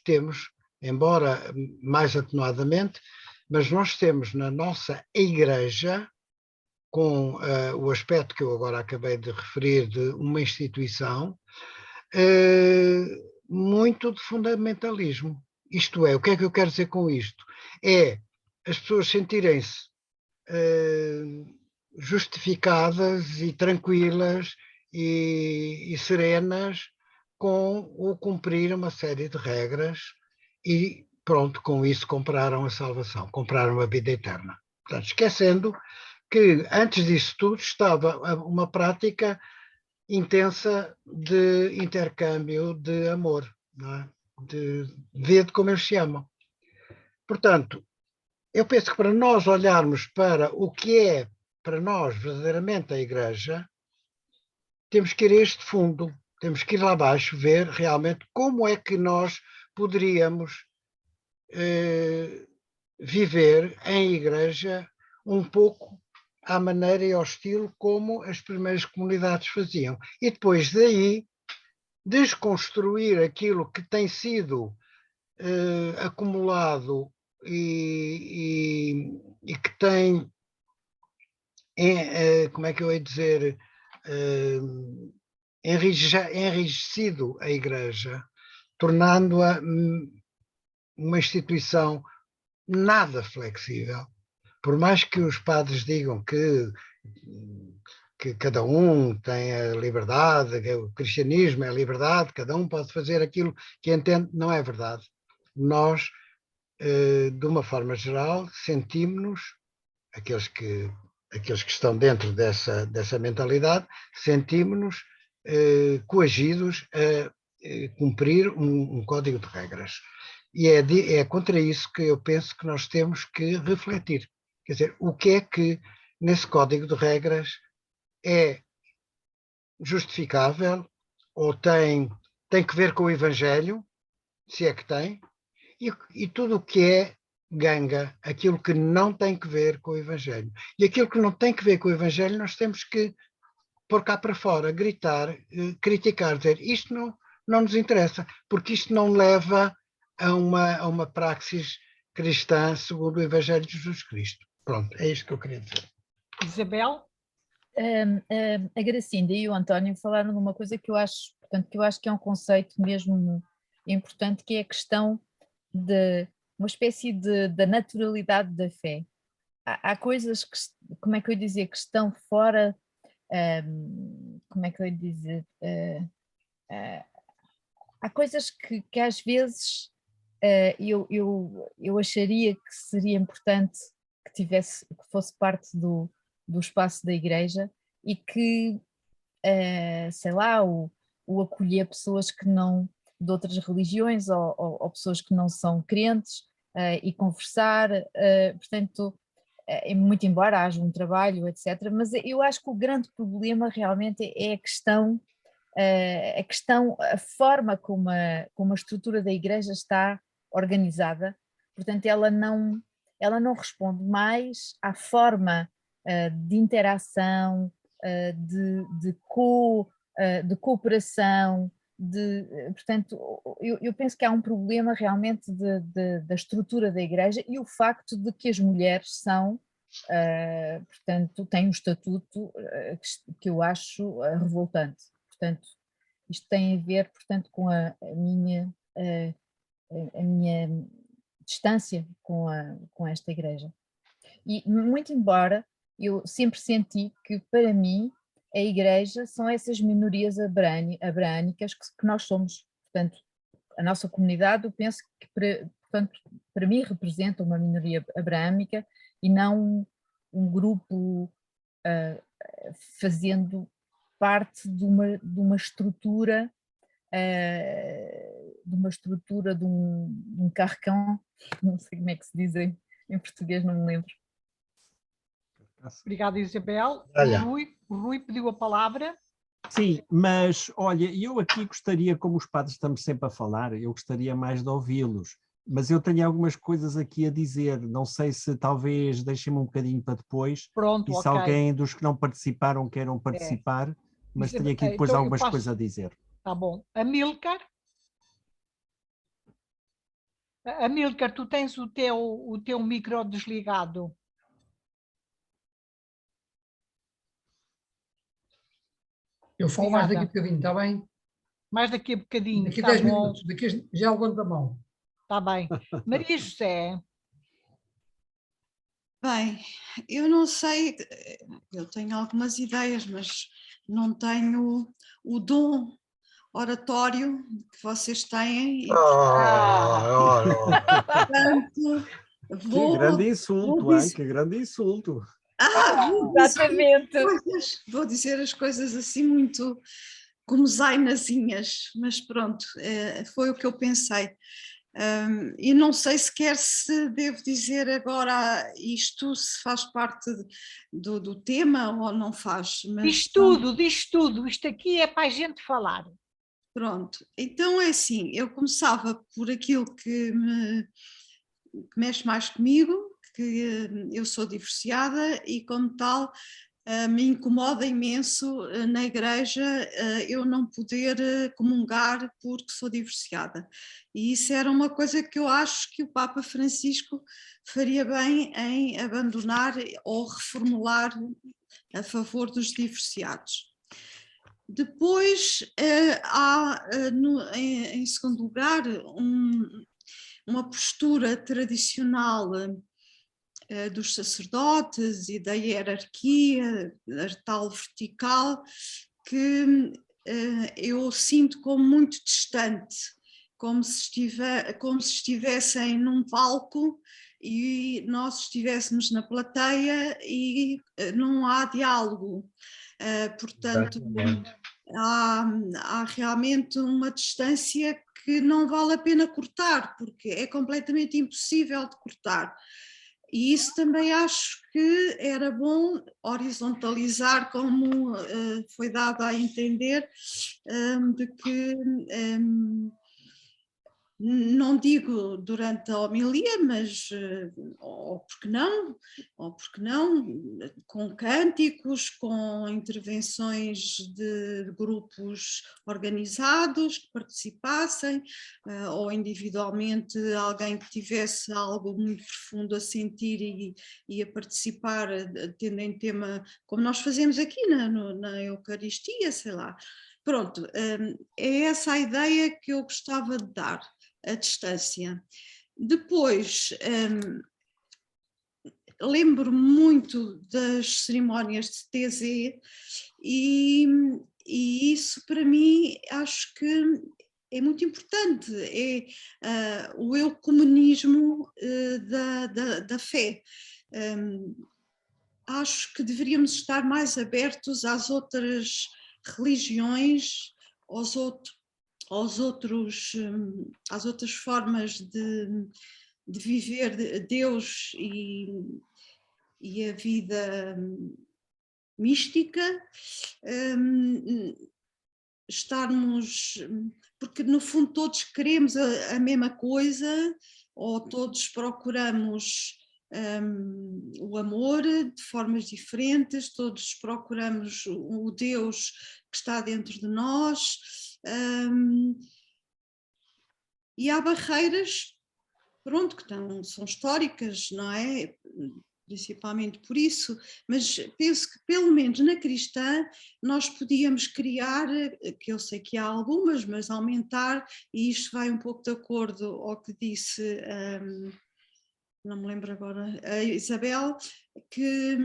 temos, embora mais atenuadamente, mas nós temos na nossa Igreja, com o aspecto que eu agora acabei de referir de uma instituição, muito de fundamentalismo. Isto é, o que é que eu quero dizer com isto? É as pessoas sentirem-se justificadas e tranquilas e serenas com o cumprir uma série de regras e pronto, com isso compraram a salvação, compraram a vida eterna. Portanto, esquecendo que antes disso tudo estava uma prática intensa de intercâmbio de amor, não é? De ver como eles se amam. Portanto, eu penso que para nós olharmos para o que é para nós verdadeiramente a Igreja, temos que ir a este fundo, Temos que ir lá abaixo ver realmente como é que nós poderíamos viver em igreja um pouco à maneira e ao estilo como as primeiras comunidades faziam. E depois daí desconstruir aquilo que tem sido acumulado e que tem, como é que eu ia dizer, enrijecido a Igreja, tornando-a uma instituição nada flexível. Por mais que os padres digam que cada um tem a liberdade, que o cristianismo é a liberdade, cada um pode fazer aquilo que entende, não é verdade. Nós, de uma forma geral, sentimos-nos, aqueles que estão dentro dessa mentalidade, sentimos-nos coagidos a cumprir um código de regras. E é contra isso que eu penso que nós temos que refletir. Quer dizer, o que é que nesse código de regras é justificável ou tem que ver com o Evangelho, se é que tem, e tudo o que é ganga, aquilo que não tem que ver com o Evangelho. E aquilo que não tem que ver com o Evangelho nós temos que pôr cá para fora, gritar, criticar, dizer isto não nos interessa, porque isto não leva a uma praxis cristã segundo o Evangelho de Jesus Cristo. Pronto, é isto que eu queria dizer. Isabel? A Gracinda e o António falaram de uma coisa que eu acho, portanto, que eu acho que é um conceito mesmo importante, que é a questão de uma espécie da naturalidade da fé. Há coisas que, como é que eu ia dizer, que estão fora, como é que eu ia dizer, há coisas que às vezes eu acharia que seria importante que fosse parte do espaço da igreja e que, sei lá, o acolher pessoas que não, de outras religiões ou pessoas que não são crentes e conversar, portanto, muito embora haja um trabalho, etc. Mas eu acho que o grande problema realmente é a forma como a estrutura da igreja está organizada. Portanto, ela não responde mais à forma de interação, de cooperação, portanto, eu penso que há um problema realmente da estrutura da igreja e o facto de que as mulheres são, portanto, têm um estatuto que eu acho revoltante. Portanto, isto tem a ver, portanto, com a minha distância com esta igreja. E muito embora eu sempre senti que, para mim, a igreja são essas minorias abraânicas que nós somos. Portanto, a nossa comunidade, eu penso que, portanto, para mim representa uma minoria abraâmica e não um grupo fazendo parte de uma estrutura, de um carcão, não sei como é que se diz em português, não me lembro. Obrigada, Isabel. O Rui pediu a palavra. Sim, mas olha, eu aqui gostaria, como os padres estamos sempre a falar, eu gostaria mais de ouvi-los, mas eu tenho algumas coisas aqui a dizer, não sei se talvez deixem-me um bocadinho para depois. Pronto, e se ok. alguém dos que não participaram queiram participar, mas tenho aqui depois então algumas coisas a dizer. Tá bom. Amílcar? Amílcar, tu tens o teu micro desligado. Eu falo mais daqui a bocadinho, está bem? Mais daqui a bocadinho, daqui a tá 10 bom. minutos, daqui já levanto a mão. Está bem. Maria José. Bem, eu não sei, eu tenho algumas ideias, mas não tenho o dom oratório que vocês têm. Portanto, que grande insulto, hein? Que grande insulto. Exatamente. Vou dizer as coisas assim muito como zainazinhas, mas pronto, foi o que eu pensei. E não sei sequer se devo dizer agora isto, se faz parte do tema ou não faz. Mas, diz tudo, isto aqui é para a gente falar. Pronto, então é assim, eu começava por aquilo que mexe mais comigo, que eu sou divorciada e como tal me incomoda imenso na igreja eu não poder comungar porque sou divorciada. E isso era uma coisa que eu acho que o Papa Francisco faria bem em abandonar ou reformular a favor dos divorciados. Depois há, em segundo lugar, uma postura tradicional dos sacerdotes e da hierarquia, a tal vertical, que eu sinto como muito distante, como se estivessem num palco e nós estivéssemos na plateia e não há diálogo. Portanto, há realmente uma distância que não vale a pena cortar, porque é completamente impossível de cortar. E isso também acho que era bom horizontalizar, como foi dado a entender, de que, não digo durante a homilia, mas ou porque não, com cânticos, com intervenções de grupos organizados que participassem, ou individualmente alguém que tivesse algo muito profundo a sentir e a participar, tendo em tema, como nós fazemos aqui na Eucaristia, sei lá. Pronto, é essa a ideia que eu gostava de dar, a distância. Depois, lembro muito das cerimónias de TZ e isso para mim acho que é muito importante, é o ecumenismo da fé. Acho que deveríamos estar mais abertos às outras religiões, às outras formas de viver Deus e a vida mística, estarmos, porque no fundo todos queremos a mesma coisa, ou todos procuramos o amor de formas diferentes, todos procuramos o Deus que está dentro de nós, e há barreiras, pronto, que são históricas, não é? Principalmente por isso, mas penso que pelo menos na cristã nós podíamos criar, que eu sei que há algumas, mas aumentar, e isto vai um pouco de acordo ao que disse, não me lembro agora, a Isabel, que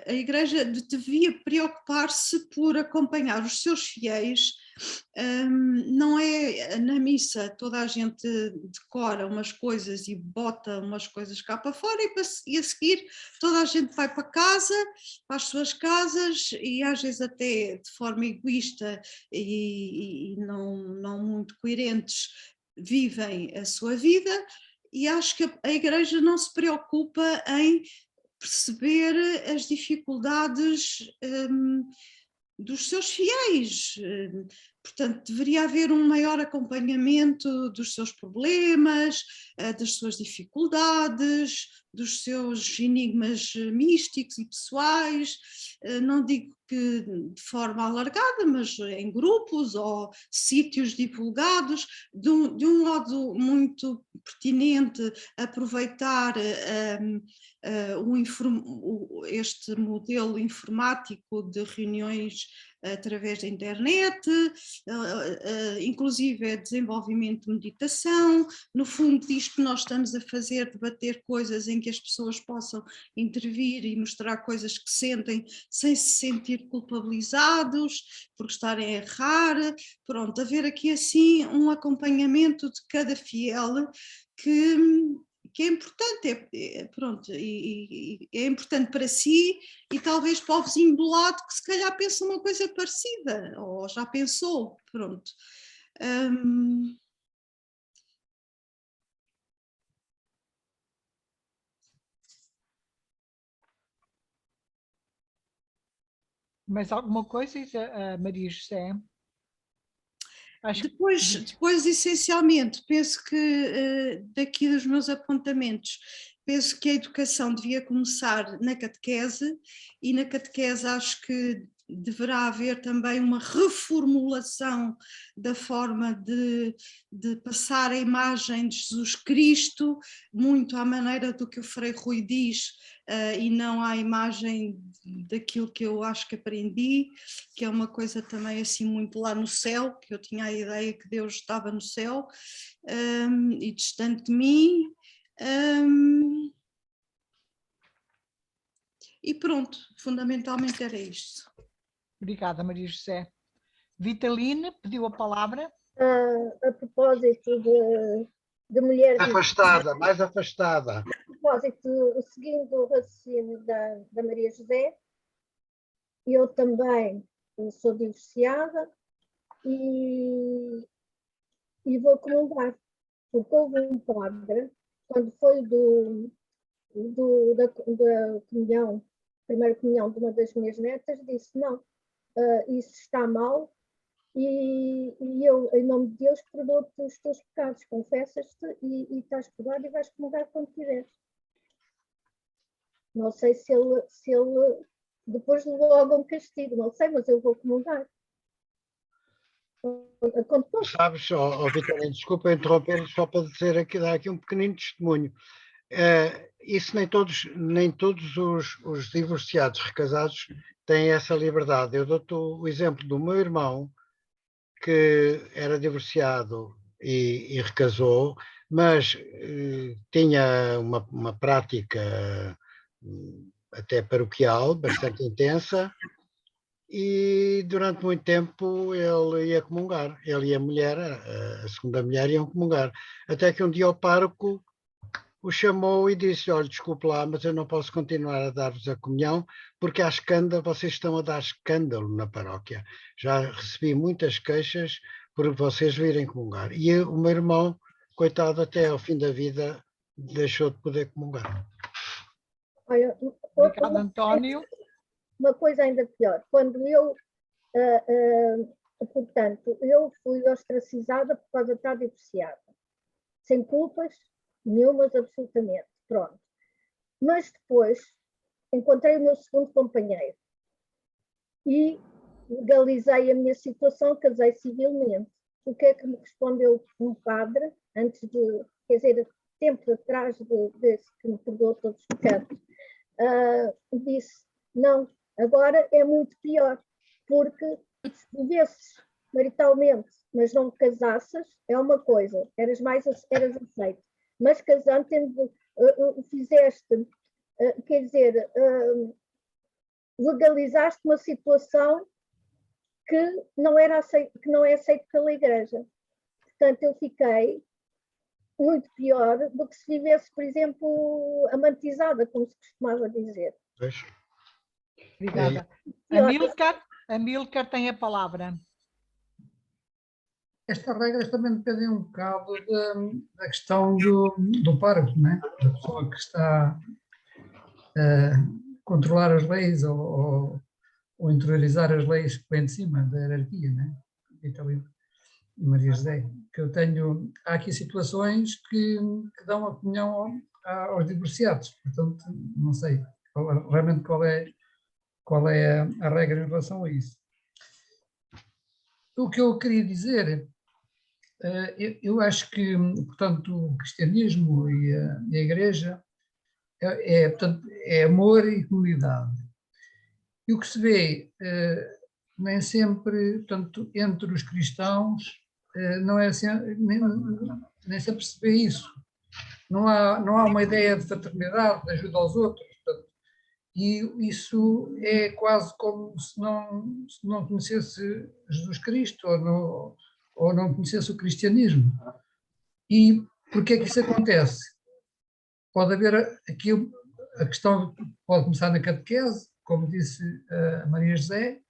a Igreja devia preocupar-se por acompanhar os seus fiéis. Não é na missa toda a gente decora umas coisas e bota umas coisas cá para fora e a seguir toda a gente vai para casa, para as suas casas e às vezes até de forma egoísta e não muito coerentes vivem a sua vida, e acho que a Igreja não se preocupa em perceber as dificuldades dos seus fiéis. Portanto, deveria haver um maior acompanhamento dos seus problemas, das suas dificuldades, dos seus enigmas místicos e pessoais. Não digo que de forma alargada, mas em grupos ou sítios divulgados, de um modo muito pertinente, aproveitar este modelo informático de reuniões através da internet, inclusive desenvolvimento de meditação. No fundo, diz que nós estamos a fazer, debater coisas em que as pessoas possam intervir e mostrar coisas que sentem sem se sentir culpabilizados por estarem a errar. Pronto, haver aqui assim um acompanhamento de cada fiel que é importante, pronto, e é importante para si e talvez para o vizinho do lado que se calhar pensa uma coisa parecida, ou já pensou, pronto. Mais alguma coisa, Maria José? Depois, essencialmente, penso que daqui dos meus apontamentos, penso que a educação devia começar na catequese, e na catequese acho que deverá haver também uma reformulação da forma de passar a imagem de Jesus Cristo, muito à maneira do que o Frei Rui diz, e não à imagem daquilo que eu acho que aprendi, que é uma coisa também assim muito lá no céu, que eu tinha a ideia que Deus estava no céu, e distante de mim. E pronto, fundamentalmente era isto. Obrigada, Maria José. Vitaline pediu a palavra. A propósito de mulheres... Afastada, mais afastada. A propósito, seguindo o raciocínio da Maria José, eu também sou divorciada e vou comungar, porque houve um padre, quando foi da comunhão, primeira comunhão de uma das minhas netas, disse: não, isso está mal, e eu, em nome de Deus, perdoo-te os teus pecados, confessas-te e estás perdoado e vais comungar quando quiseres. Não sei se ele depois levou algum castigo, não sei, mas eu vou comungar. Sabes, Vitorino, desculpa interromper, só para dar aqui um pequenino testemunho. Isso nem todos os divorciados recasados têm essa liberdade. Eu dou-te o exemplo do meu irmão, que era divorciado e recasou, mas tinha uma prática até paroquial bastante intensa, e durante muito tempo ele ia comungar, ele e a mulher, a segunda mulher, iam comungar, até que um dia o pároco o chamou e disse: olha, desculpe lá, mas eu não posso continuar a dar-vos a comunhão, porque há escândalo, vocês estão a dar escândalo na paróquia. Já recebi muitas queixas por vocês virem comungar. E o meu irmão, coitado, até ao fim da vida deixou de poder comungar. Olha, obrigado, António. Uma coisa ainda pior, quando eu, portanto, eu fui ostracizada por causa de estar divorciada, sem culpas nenhumas, absolutamente, pronto. Mas depois encontrei o meu segundo companheiro e legalizei a minha situação, casei civilmente. O que é que me respondeu um padre, antes de, quer dizer, tempo atrás desse que me perdoou todos os pecados, disse: não, agora é muito pior, porque se vivesses maritalmente, mas não casasses, é uma coisa, eras aceito. Mas casando, fizeste, quer dizer, legalizaste uma situação que não é aceito pela Igreja. Portanto, eu fiquei muito pior do que se vivesse, por exemplo, amantizada, como se costumava dizer. Obrigada. Amílcar tem a palavra. Estas regras também dependem um bocado da questão do pároco, né? Da pessoa que está a controlar as leis ou interiorizar as leis que vêm de cima da hierarquia, né? Vitalino e Maria José, que eu tenho, há aqui situações que dão a comunhão aos divorciados, portanto, não sei realmente qual é a regra em relação a isso. O que eu queria dizer, eu acho que, portanto, o cristianismo e a Igreja portanto, é amor e comunidade. E o que se vê nem sempre, portanto, entre os cristãos, não é assim, nem sempre se vê isso. Não há uma ideia de fraternidade, de ajuda aos outros. Portanto, e isso é quase como se não conhecesse Jesus Cristo ou não conhecesse o cristianismo. E porquê é que isso acontece? Pode haver aqui a questão, pode começar na catequese, como disse a Maria José,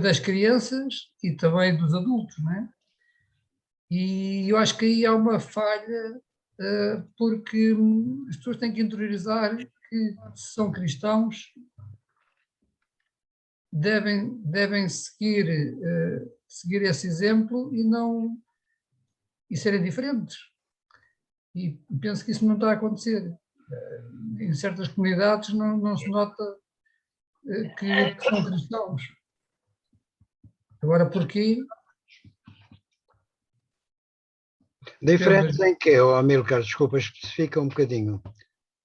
das crianças e também dos adultos, não é? E eu acho que aí há uma falha, porque as pessoas têm que interiorizar que se são cristãos, devem seguir seguir esse exemplo e serem diferentes. E penso que isso não está a acontecer. Em certas comunidades não se nota que são cristãos. Agora, porquê? Diferentes em quê, Amílcar? Desculpa, especifica um bocadinho.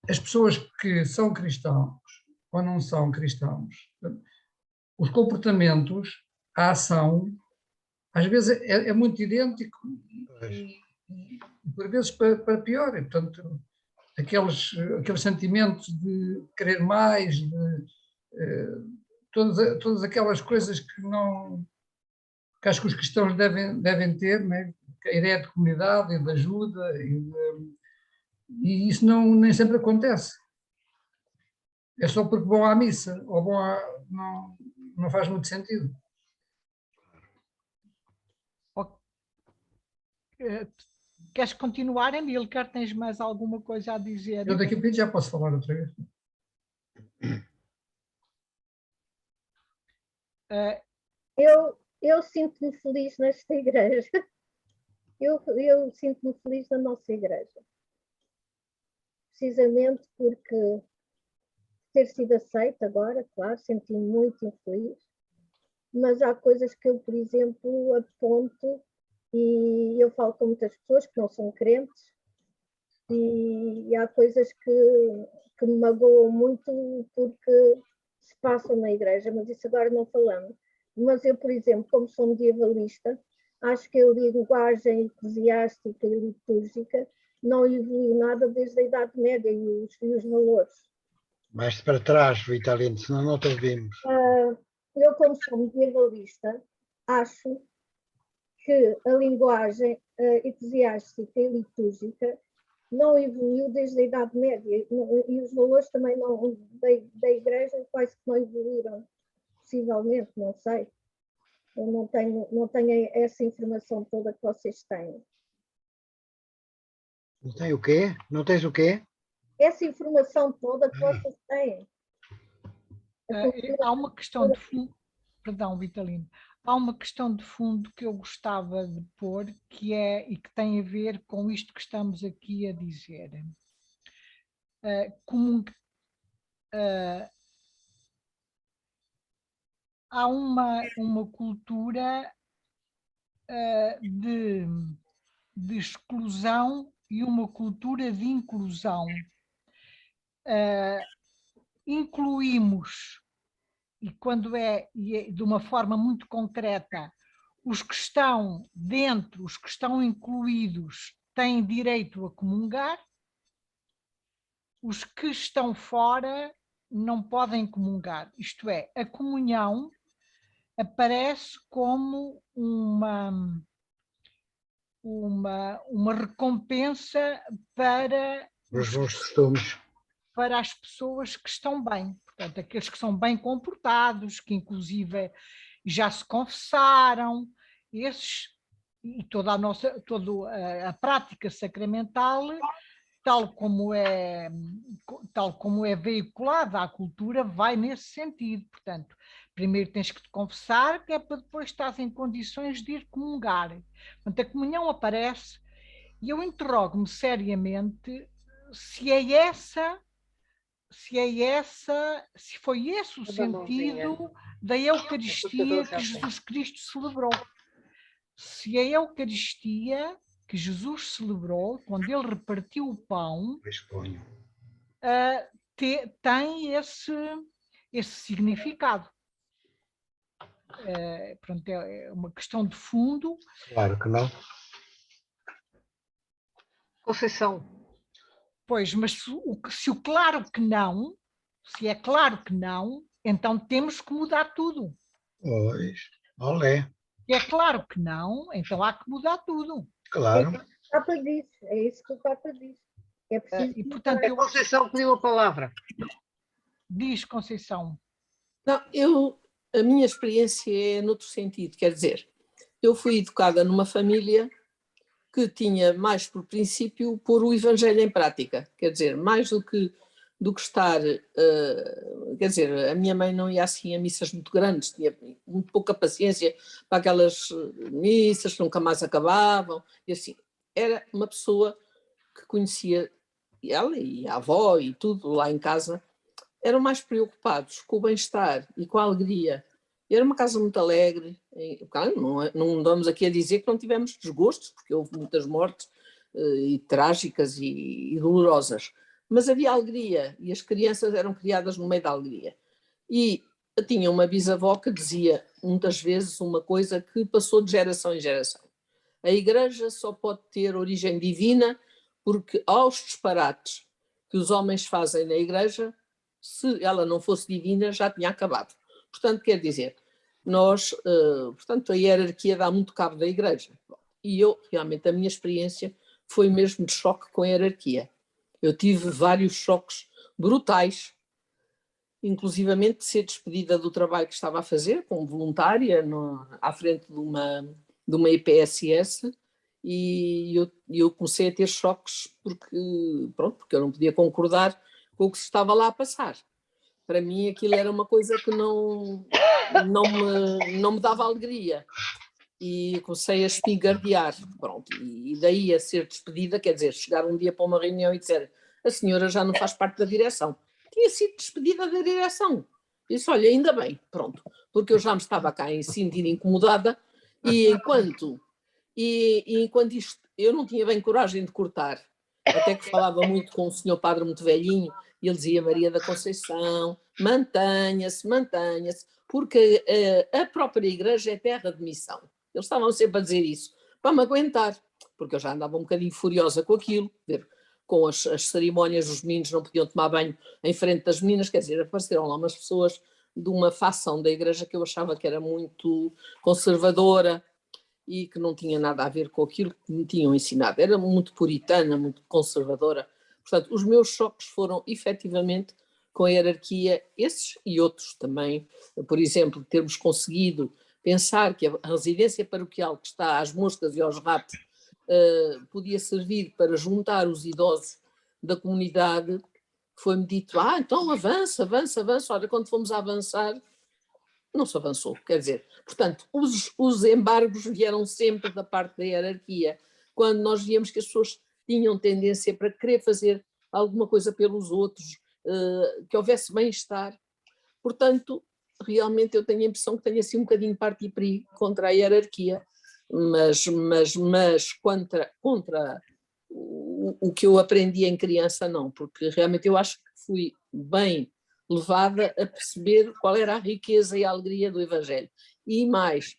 As pessoas que são cristãos ou não são cristãos, os comportamentos, a ação, às vezes é muito idêntico e por vezes para pior. E, portanto, aqueles sentimentos de querer mais, de todas aquelas coisas que acho que os cristãos devem ter, né? A ideia de comunidade e de ajuda, e isso nem sempre acontece. É só porque vão à missa, ou não faz muito sentido. Queres continuar, Amílcar? Tens mais alguma coisa a dizer? Eu daqui a pouco já posso falar outra vez. Eu sinto-me feliz nesta igreja. Eu sinto-me feliz na nossa igreja. Precisamente porque ter sido aceita agora, claro, senti-me muito infeliz, mas há coisas que eu, por exemplo, aponto e eu falo com muitas pessoas que não são crentes e há coisas que me magoam muito porque se passam na igreja, mas isso agora não falamos. Mas eu, por exemplo, como sou medievalista, acho que a linguagem eclesiástica e litúrgica não evoluiu nada desde a Idade Média e os valores. Mais para trás, Vitalino, senão não te ouvimos. Eu, como sou medievalista, acho que a linguagem eclesiástica e litúrgica não evoluiu desde a Idade Média e os valores também não, da igreja quase que não evoluíram, possivelmente, não sei. Eu não tenho essa informação toda que vocês têm. Não tem o quê? Não tens o quê? Essa informação toda que vocês têm. Há uma questão de fundo, perdão, Vitalino, há uma questão de fundo que eu gostava de pôr, que tem a ver com isto que estamos aqui a dizer. Há uma cultura de exclusão e uma cultura de inclusão. Incluímos, e quando é de uma forma muito concreta, os que estão dentro, os que estão incluídos, têm direito a comungar, os que estão fora não podem comungar. Isto é, a comunhão aparece como uma recompensa para os bons costumes, para as pessoas que estão bem, portanto, aqueles que são bem comportados, que inclusive já se confessaram, esses, e toda a prática sacramental, tal como é veiculada à cultura, vai nesse sentido. Portanto, primeiro tens que te confessar, que é para depois estás em condições de ir comungar. Portanto, a comunhão aparece e eu interrogo-me seriamente se foi esse o sentido da Eucaristia que Jesus Cristo celebrou. Se a Eucaristia que Jesus celebrou, quando ele repartiu o pão, tem esse significado. Pronto, é uma questão de fundo. Claro que não. Conceição. Pois, mas se é claro que não, então temos que mudar tudo. Pois, olé. Se é claro que não, então há que mudar tudo. Claro. O Papa diz, é isso que o Papa diz. É preciso. E, portanto, A Conceição pediu a palavra. Diz, Conceição. Não, a minha experiência é noutro sentido, quer dizer, eu fui educada numa família que tinha mais por princípio pôr o Evangelho em prática, quer dizer, mais do que do que estar, quer dizer, a minha mãe não ia assim a missas muito grandes, tinha muito pouca paciência para aquelas missas que nunca mais acabavam, e assim, era uma pessoa que conhecia ela e a avó e tudo lá em casa, eram mais preocupados com o bem-estar e com a alegria. Era uma casa muito alegre, claro, não andamos aqui a dizer que não tivemos desgostos, porque houve muitas mortes e trágicas e dolorosas, mas havia alegria e as crianças eram criadas no meio da alegria. E tinha uma bisavó que dizia muitas vezes uma coisa que passou de geração em geração. A igreja só pode ter origem divina porque aos disparates que os homens fazem na igreja, se ela não fosse divina, já tinha acabado. Portanto, quer dizer, portanto, a hierarquia dá muito cabo da igreja. E eu, realmente, a minha experiência foi mesmo de choque com a hierarquia. Eu tive vários choques brutais, inclusivamente de ser despedida do trabalho que estava a fazer, como voluntária, à frente de uma IPSS, e eu comecei a ter choques porque eu não podia concordar com o que se estava lá a passar. Para mim aquilo era uma coisa que não me dava alegria. E comecei a espigardear, pronto, e daí a ser despedida, quer dizer, chegar um dia para uma reunião e dizer a senhora já não faz parte da direção. Tinha sido despedida da direção. Disse, olha, ainda bem, pronto, porque eu já me estava cá em sentir incomodada e enquanto isto, eu não tinha bem coragem de cortar, até que falava muito com o senhor padre muito velhinho, e ele dizia, Maria da Conceição, mantenha-se, porque a própria igreja é terra de missão. Eles estavam sempre a dizer isso, para me aguentar, porque eu já andava um bocadinho furiosa com aquilo, com as cerimónias, os meninos não podiam tomar banho em frente das meninas, quer dizer, apareceram lá umas pessoas de uma facção da igreja que eu achava que era muito conservadora e que não tinha nada a ver com aquilo que me tinham ensinado. Era muito puritana, muito conservadora. Portanto, os meus choques foram efetivamente com a hierarquia, esses e outros também. Por exemplo, termos conseguido pensar que a residência paroquial que está às moscas e aos ratos podia servir para juntar os idosos da comunidade, foi-me dito, então avança. Ora, quando fomos a avançar, não se avançou, quer dizer, portanto, os embargos vieram sempre da parte da hierarquia, quando nós víamos que as pessoas tinham tendência para querer fazer alguma coisa pelos outros, que houvesse bem-estar. Portanto, realmente eu tenho a impressão que tenho assim um bocadinho parte e perigo contra a hierarquia, mas contra o que eu aprendi em criança não, porque realmente eu acho que fui bem levada a perceber qual era a riqueza e a alegria do Evangelho. E mais,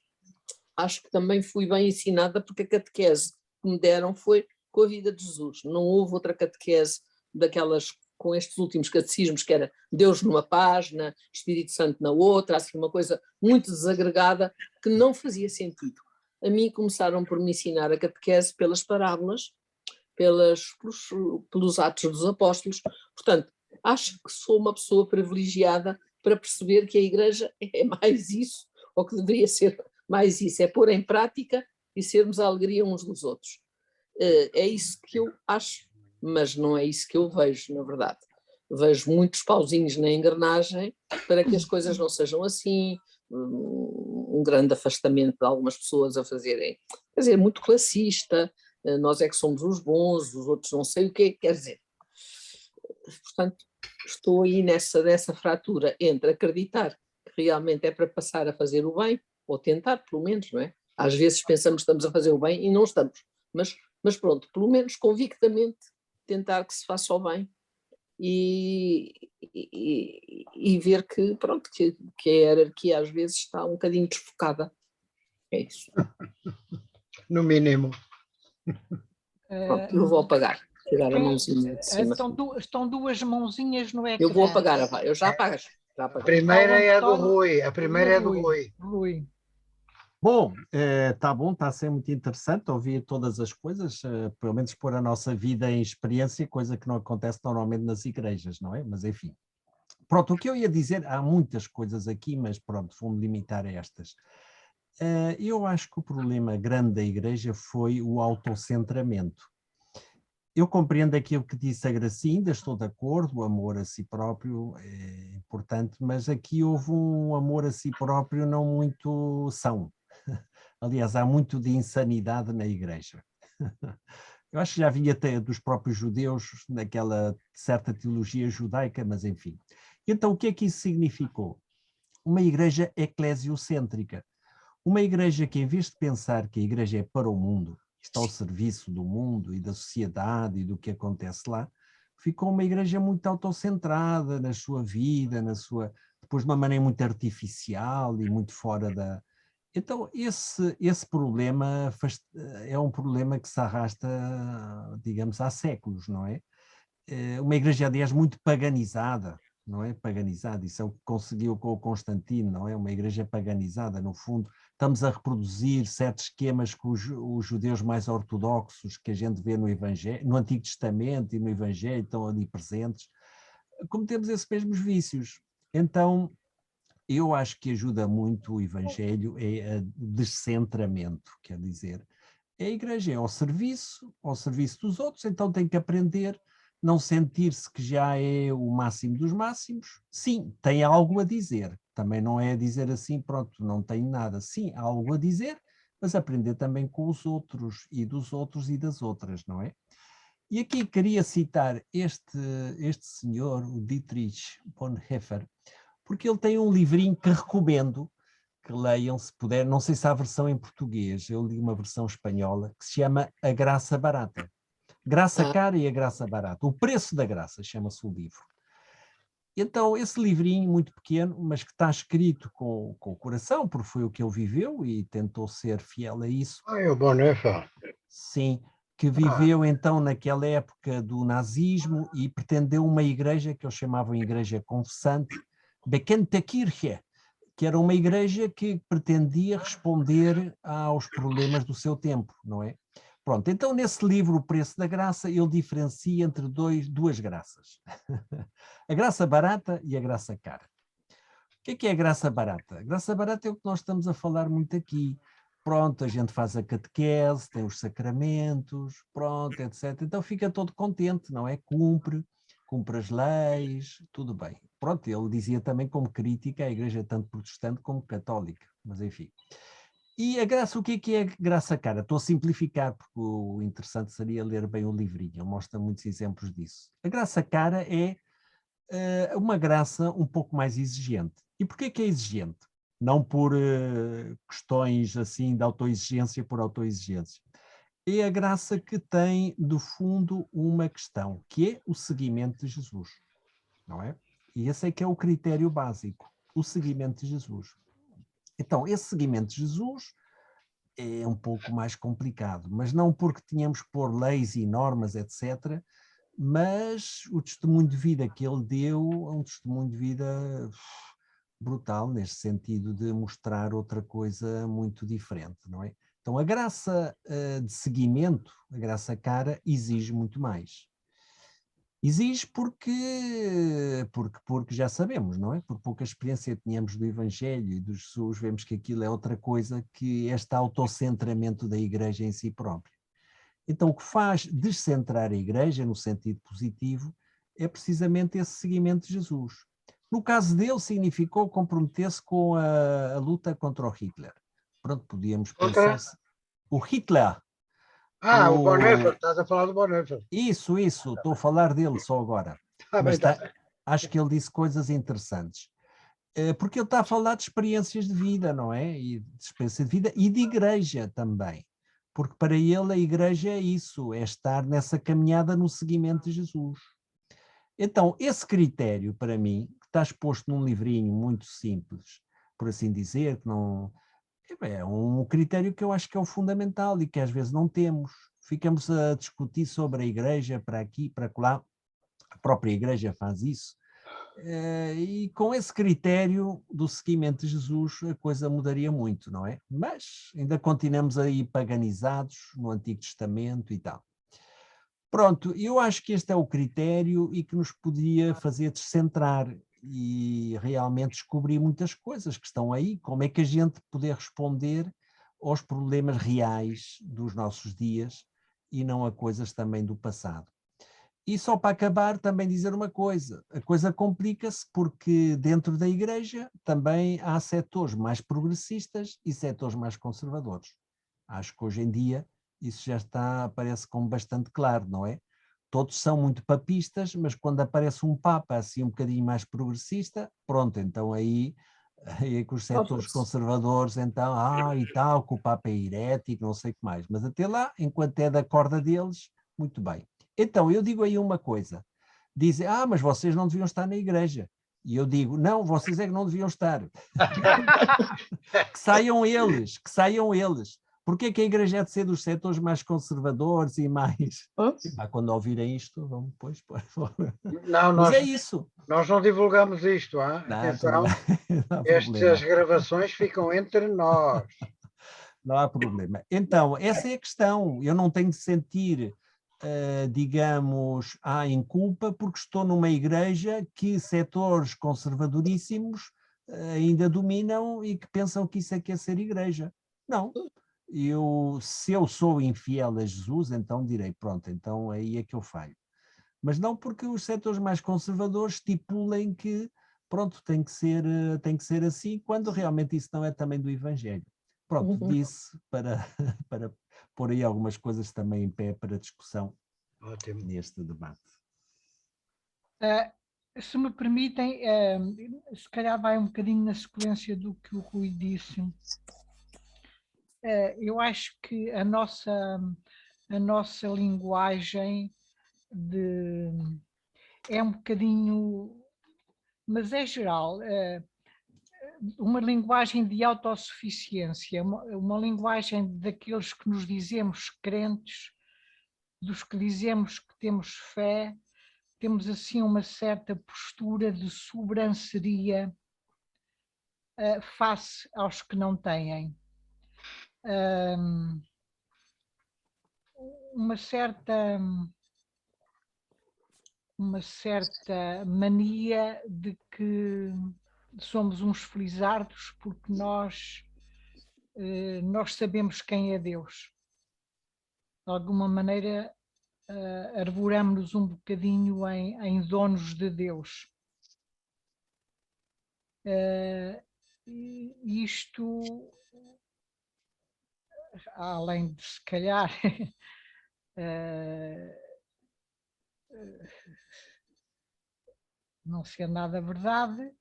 acho que também fui bem ensinada porque a catequese que me deram foi com a vida de Jesus. Não houve outra catequese daquelas com estes últimos catecismos, que era Deus numa página, Espírito Santo na outra, assim uma coisa muito desagregada que não fazia sentido. A mim começaram por me ensinar a catequese pelas parábolas, pelos Atos dos Apóstolos. Portanto, acho que sou uma pessoa privilegiada para perceber que a Igreja é mais isso, ou que deveria ser mais isso, é pôr em prática e sermos a alegria uns dos outros. É isso que eu acho, mas não é isso que eu vejo, na verdade. Vejo muitos pauzinhos na engrenagem para que as coisas não sejam assim, um grande afastamento de algumas pessoas a fazerem, quer dizer, muito classista, nós é que somos os bons, os outros não sei o quê, quer dizer. Portanto, estou aí nessa fratura entre acreditar que realmente é para passar a fazer o bem, ou tentar, pelo menos, não é? Às vezes pensamos que estamos a fazer o bem e não estamos, mas pronto, pelo menos convictamente tentar que se faça o bem e ver que, pronto, que a hierarquia às vezes está um bocadinho desfocada. É isso. No mínimo. Pronto, eu vou apagar. Tirar a mãozinha de cima. Estão duas mãozinhas no ecrã. Eu vou apagar, eu já apago. A primeira é a do Rui. A primeira é do Rui. Bom, está bom, está a ser muito interessante ouvir todas as coisas, pelo menos pôr a nossa vida em experiência, coisa que não acontece normalmente nas igrejas, não é? Mas enfim. Pronto, o que eu ia dizer, há muitas coisas aqui, mas pronto, vou-me limitar a estas. Eu acho que o problema grande da igreja foi o autocentramento. eu compreendo aquilo que disse a Gracinda, estou de acordo, o amor a si próprio é importante, mas aqui houve um amor a si próprio não muito são. Aliás, há muito de insanidade na Igreja. Eu acho que já vinha até dos próprios judeus, naquela certa teologia judaica, mas enfim. Então, o que é que isso significou? Uma igreja eclesiocêntrica. Uma igreja que, em vez de pensar que a igreja é para o mundo, está ao serviço do mundo e da sociedade e do que acontece lá, ficou uma igreja muito autocentrada na sua vida, depois de uma maneira muito artificial e muito fora da... Então, esse problema é um problema que se arrasta, digamos, há séculos, não é? Uma igreja, aliás, muito paganizada, não é? Paganizada, isso é o que conseguiu com o Constantino, não é? Uma igreja paganizada, no fundo, estamos a reproduzir certos esquemas que os judeus mais ortodoxos que a gente vê no Evangelho, no Antigo Testamento e no Evangelho estão ali presentes, cometemos esses mesmos vícios. Então, eu acho que ajuda muito o Evangelho é o descentramento, quer dizer, a igreja é ao serviço dos outros, então tem que aprender, não sentir-se que já é o máximo dos máximos. Sim, tem algo a dizer, também não é dizer assim, pronto, não tenho nada. Sim, há algo a dizer, mas aprender também com os outros e dos outros e das outras, não é? E aqui queria citar este senhor, o Dietrich Bonhoeffer, porque ele tem um livrinho que recomendo que leiam, se puder. Não sei se há versão em português, eu li uma versão espanhola, que se chama A Graça Barata. Graça Cara e a Graça Barata. O Preço da Graça, chama-se o livro. Então, esse livrinho muito pequeno, mas que está escrito com o coração, porque foi o que ele viveu e tentou ser fiel a isso. É o Bonhoeffer. Sim, que viveu então naquela época do nazismo e pretendeu uma igreja que eles chamavam Igreja Confessante, Bekannte Kirche, que era uma igreja que pretendia responder aos problemas do seu tempo, não é? Pronto, então nesse livro, O Preço da Graça, ele diferencia entre duas graças. A graça barata e a graça cara. O que é a graça barata? A graça barata é o que nós estamos a falar muito aqui. Pronto, a gente faz a catequese, tem os sacramentos, pronto, etc. Então fica todo contente, não é? Cumpre as leis, tudo bem. Pronto, ele dizia também como crítica à igreja tanto protestante como católica, mas enfim. E a graça, o que é graça cara? Estou a simplificar, porque o interessante seria ler bem o livrinho, ele mostra muitos exemplos disso. A graça cara é uma graça um pouco mais exigente. E porquê que é exigente? Não por questões assim de autoexigência por autoexigência. É a graça que tem, do fundo, uma questão, que é o seguimento de Jesus, não é? E esse é que é o critério básico, o seguimento de Jesus. Então, esse seguimento de Jesus é um pouco mais complicado, mas não porque tínhamos que pôr leis e normas, etc., mas o testemunho de vida que ele deu é um testemunho de vida brutal, neste sentido de mostrar outra coisa muito diferente, não é? Então a graça de seguimento, a graça cara, exige muito mais. Exige porque já sabemos, não é? Por pouca experiência que tínhamos do Evangelho e do Jesus, vemos que aquilo é outra coisa que este autocentramento da igreja em si própria. Então o que faz descentrar a igreja, no sentido positivo, é precisamente esse seguimento de Jesus. No caso dele, significou comprometer-se com a luta contra o Hitler. Pronto, podíamos pensar... O Hitler. O Bonhoeffer, estás a falar do Bonhoeffer. Isso, estou a falar dele só agora. Mas acho que ele disse coisas interessantes. Porque ele está a falar de experiências de vida, não é? E de experiência de vida e de igreja também. Porque para ele a igreja é isso, é estar nessa caminhada no seguimento de Jesus. Então, esse critério, para mim, que está exposto num livrinho muito simples, por assim dizer, que não... é um critério que eu acho que é o fundamental e que às vezes não temos. Ficamos a discutir sobre a igreja para aqui, para lá. A própria igreja faz isso. E com esse critério do seguimento de Jesus a coisa mudaria muito, não é? Mas ainda continuamos aí paganizados no Antigo Testamento e tal. Pronto, eu acho que este é o critério e que nos podia fazer descentrar e realmente descobrir muitas coisas que estão aí, como é que a gente poder responder aos problemas reais dos nossos dias e não a coisas também do passado. E só para acabar, também dizer uma coisa, a coisa complica-se porque dentro da Igreja também há setores mais progressistas e setores mais conservadores. Acho que hoje em dia isso já está, parece como bastante claro, não é? Todos são muito papistas, mas quando aparece um Papa assim um bocadinho mais progressista, pronto, então aí é que os setores conservadores, então, e tal, que o Papa é herético, não sei o que mais. Mas até lá, enquanto é da corda deles, muito bem. Então, eu digo aí uma coisa. Dizem, mas vocês não deviam estar na igreja. E eu digo, não, vocês é que não deviam estar. Que saiam eles, que saiam eles. Porquê que a igreja é de ser dos setores mais conservadores e mais... quando ouvirem isto, vão depois... Não, Mas é isso. Nós não divulgamos isto, atenção. Estas gravações ficam entre nós. Não há problema. Então, essa é a questão. Eu não tenho de sentir, digamos, inculpa, porque estou numa igreja que setores conservadoríssimos ainda dominam e que pensam que isso é que é ser igreja. Não. Se eu sou infiel a Jesus, então direi, pronto, então aí é que eu falho. Mas não porque os setores mais conservadores estipulem que, pronto, tem que ser assim, quando realmente isso não é também do Evangelho. Pronto, disse para pôr aí algumas coisas também em pé para discussão. Ótimo. Neste debate. Se me permitem, se calhar vai um bocadinho na sequência do que o Rui disse. Eu acho que a nossa linguagem é um bocadinho, mas é geral, uma linguagem de autossuficiência, uma linguagem daqueles que nos dizemos crentes, dos que dizemos que temos fé, temos assim uma certa postura de sobranceria face aos que não têm. Uma certa mania de que somos uns felizardos porque nós sabemos quem é Deus. De alguma maneira arvoramos-nos um bocadinho em donos de Deus. Isto, além de se calhar não ser nada verdade,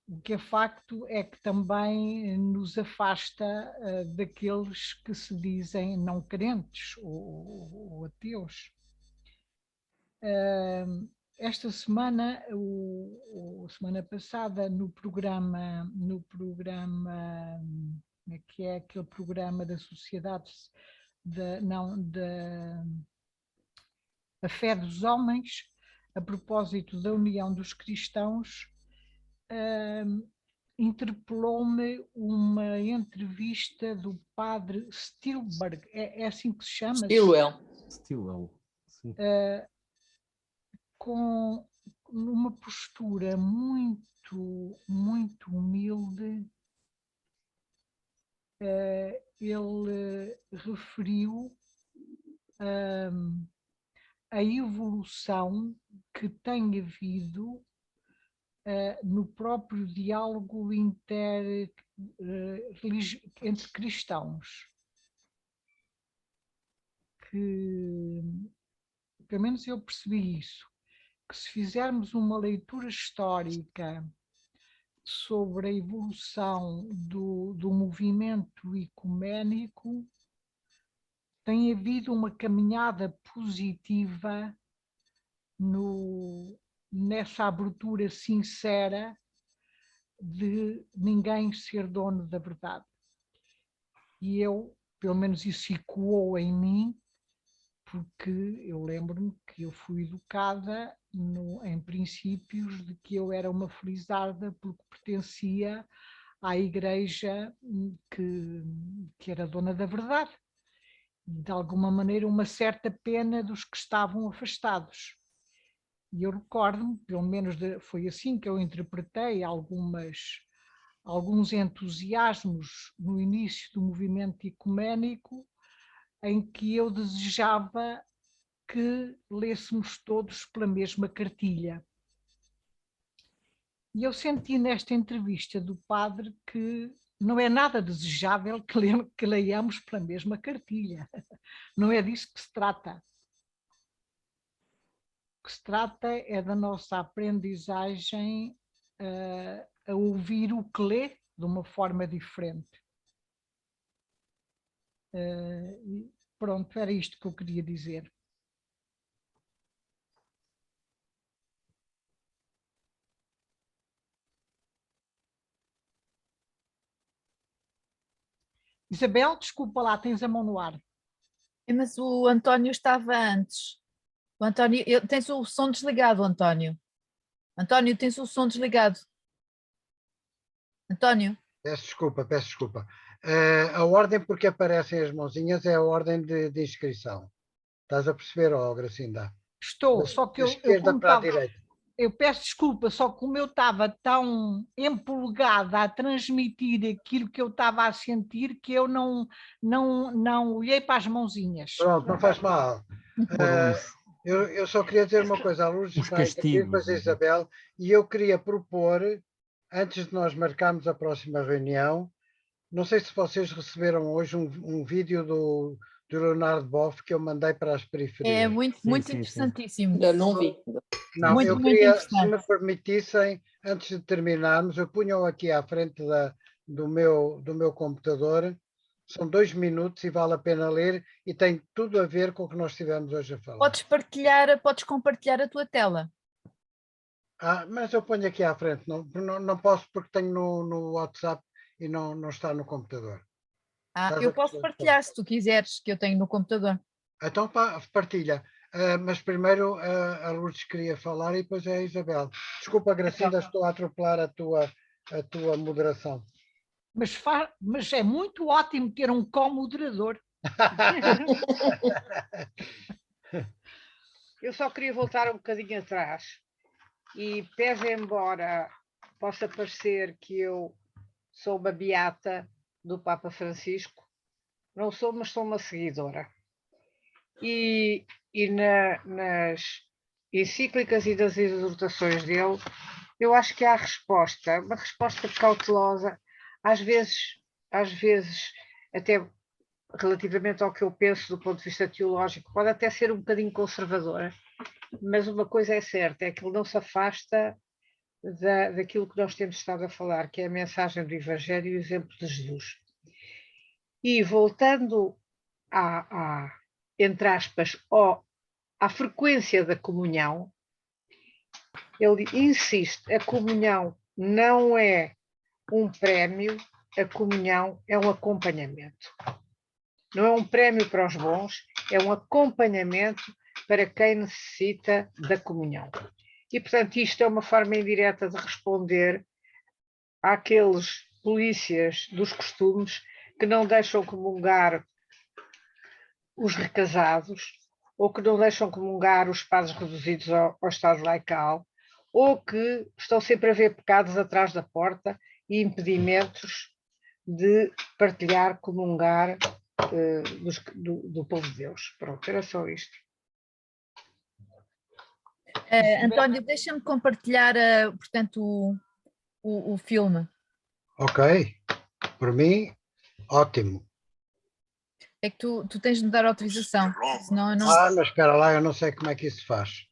o que é facto é que também nos afasta daqueles que se dizem não crentes ou ateus. Esta semana, semana passada, no programa, que é aquele programa da Sociedade a Fé dos Homens, a propósito da União dos Cristãos, interpelou-me uma entrevista do padre Stilberg, é assim que se chama? Stilwell, sim. Com uma postura muito humilde. Ele referiu a evolução que tem havido no próprio diálogo entre cristãos, que pelo menos eu percebi isso, que se fizermos uma leitura histórica sobre a evolução do movimento ecuménico, tem havido uma caminhada positiva nessa abertura sincera de ninguém ser dono da verdade. E eu, pelo menos isso ecoou em mim, porque eu lembro-me que eu fui educada em princípios de que eu era uma felizarda porque pertencia à igreja que era dona da verdade. De alguma maneira, uma certa pena dos que estavam afastados. E eu recordo-me, pelo menos foi assim que eu interpretei alguns entusiasmos no início do movimento ecuménico, em que eu desejava que lêssemos todos pela mesma cartilha. E eu senti nesta entrevista do padre que não é nada desejável que leiamos pela mesma cartilha. Não é disso que se trata. O que se trata é da nossa aprendizagem a ouvir o que lê de uma forma diferente. Pronto, era isto que eu queria dizer. Isabel, desculpa lá, tens a mão no ar. Mas o António estava antes. O António, tens o som desligado, António. António, tens o som desligado. António. Peço desculpa, peço desculpa. A ordem porque aparecem as mãozinhas é a ordem de inscrição. Estás a perceber, Gracinda? Estou, só que da esquerda para a direita. Eu peço desculpa, só que como eu estava tão empolgada a transmitir aquilo que eu estava a sentir que eu não olhei para as mãozinhas. Pronto, não faz mal. Eu só queria dizer uma coisa, a Lourdes vai intervir, depois a Isabel, e eu queria propor, antes de nós marcarmos a próxima reunião, não sei se vocês receberam hoje um vídeo do Leonardo Boff que eu mandei para as periferias. É muito interessantíssimo. Eu não vi. Não, muito, eu muito queria, se me permitissem, antes de terminarmos, eu punho aqui à frente do meu computador, são 2 minutos e vale a pena ler e tem tudo a ver com o que nós estivemos hoje a falar. Podes compartilhar a tua tela. Mas eu ponho aqui à frente, não posso porque tenho no WhatsApp e não está no computador. Eu posso partilhar se tu quiseres, que eu tenho no computador. Então partilha. Mas primeiro a Lourdes queria falar e depois é a Isabel. Desculpa, Gracinda, estou a atropelar a tua moderação. Mas é muito ótimo ter um co-moderador. Eu só queria voltar um bocadinho atrás e pese embora possa parecer que eu sou uma beata do Papa Francisco, não sou, mas sou uma seguidora. E nas encíclicas e das exortações dele, eu acho que há resposta, uma resposta cautelosa, às vezes até relativamente ao que eu penso do ponto de vista teológico, pode até ser um bocadinho conservadora, mas uma coisa é certa, é que ele não se afasta daquilo que nós temos estado a falar, que é a mensagem do Evangelho e o exemplo de Jesus. E voltando entre aspas, à frequência da comunhão, ele insiste, a comunhão não é um prémio, a comunhão é um acompanhamento. Não é um prémio para os bons, é um acompanhamento para quem necessita da comunhão. E, portanto, isto é uma forma indireta de responder àqueles polícias dos costumes que não deixam comungar os recasados, ou que não deixam comungar os padres reduzidos ao estado laical, ou que estão sempre a ver pecados atrás da porta e impedimentos de partilhar, comungar do povo de Deus. Pronto, era só isto. António, deixa-me compartilhar, portanto, o filme. Ok, por mim, ótimo. É que tu tens de me dar autorização, senão eu não... mas espera lá, eu não sei como é que isso se faz.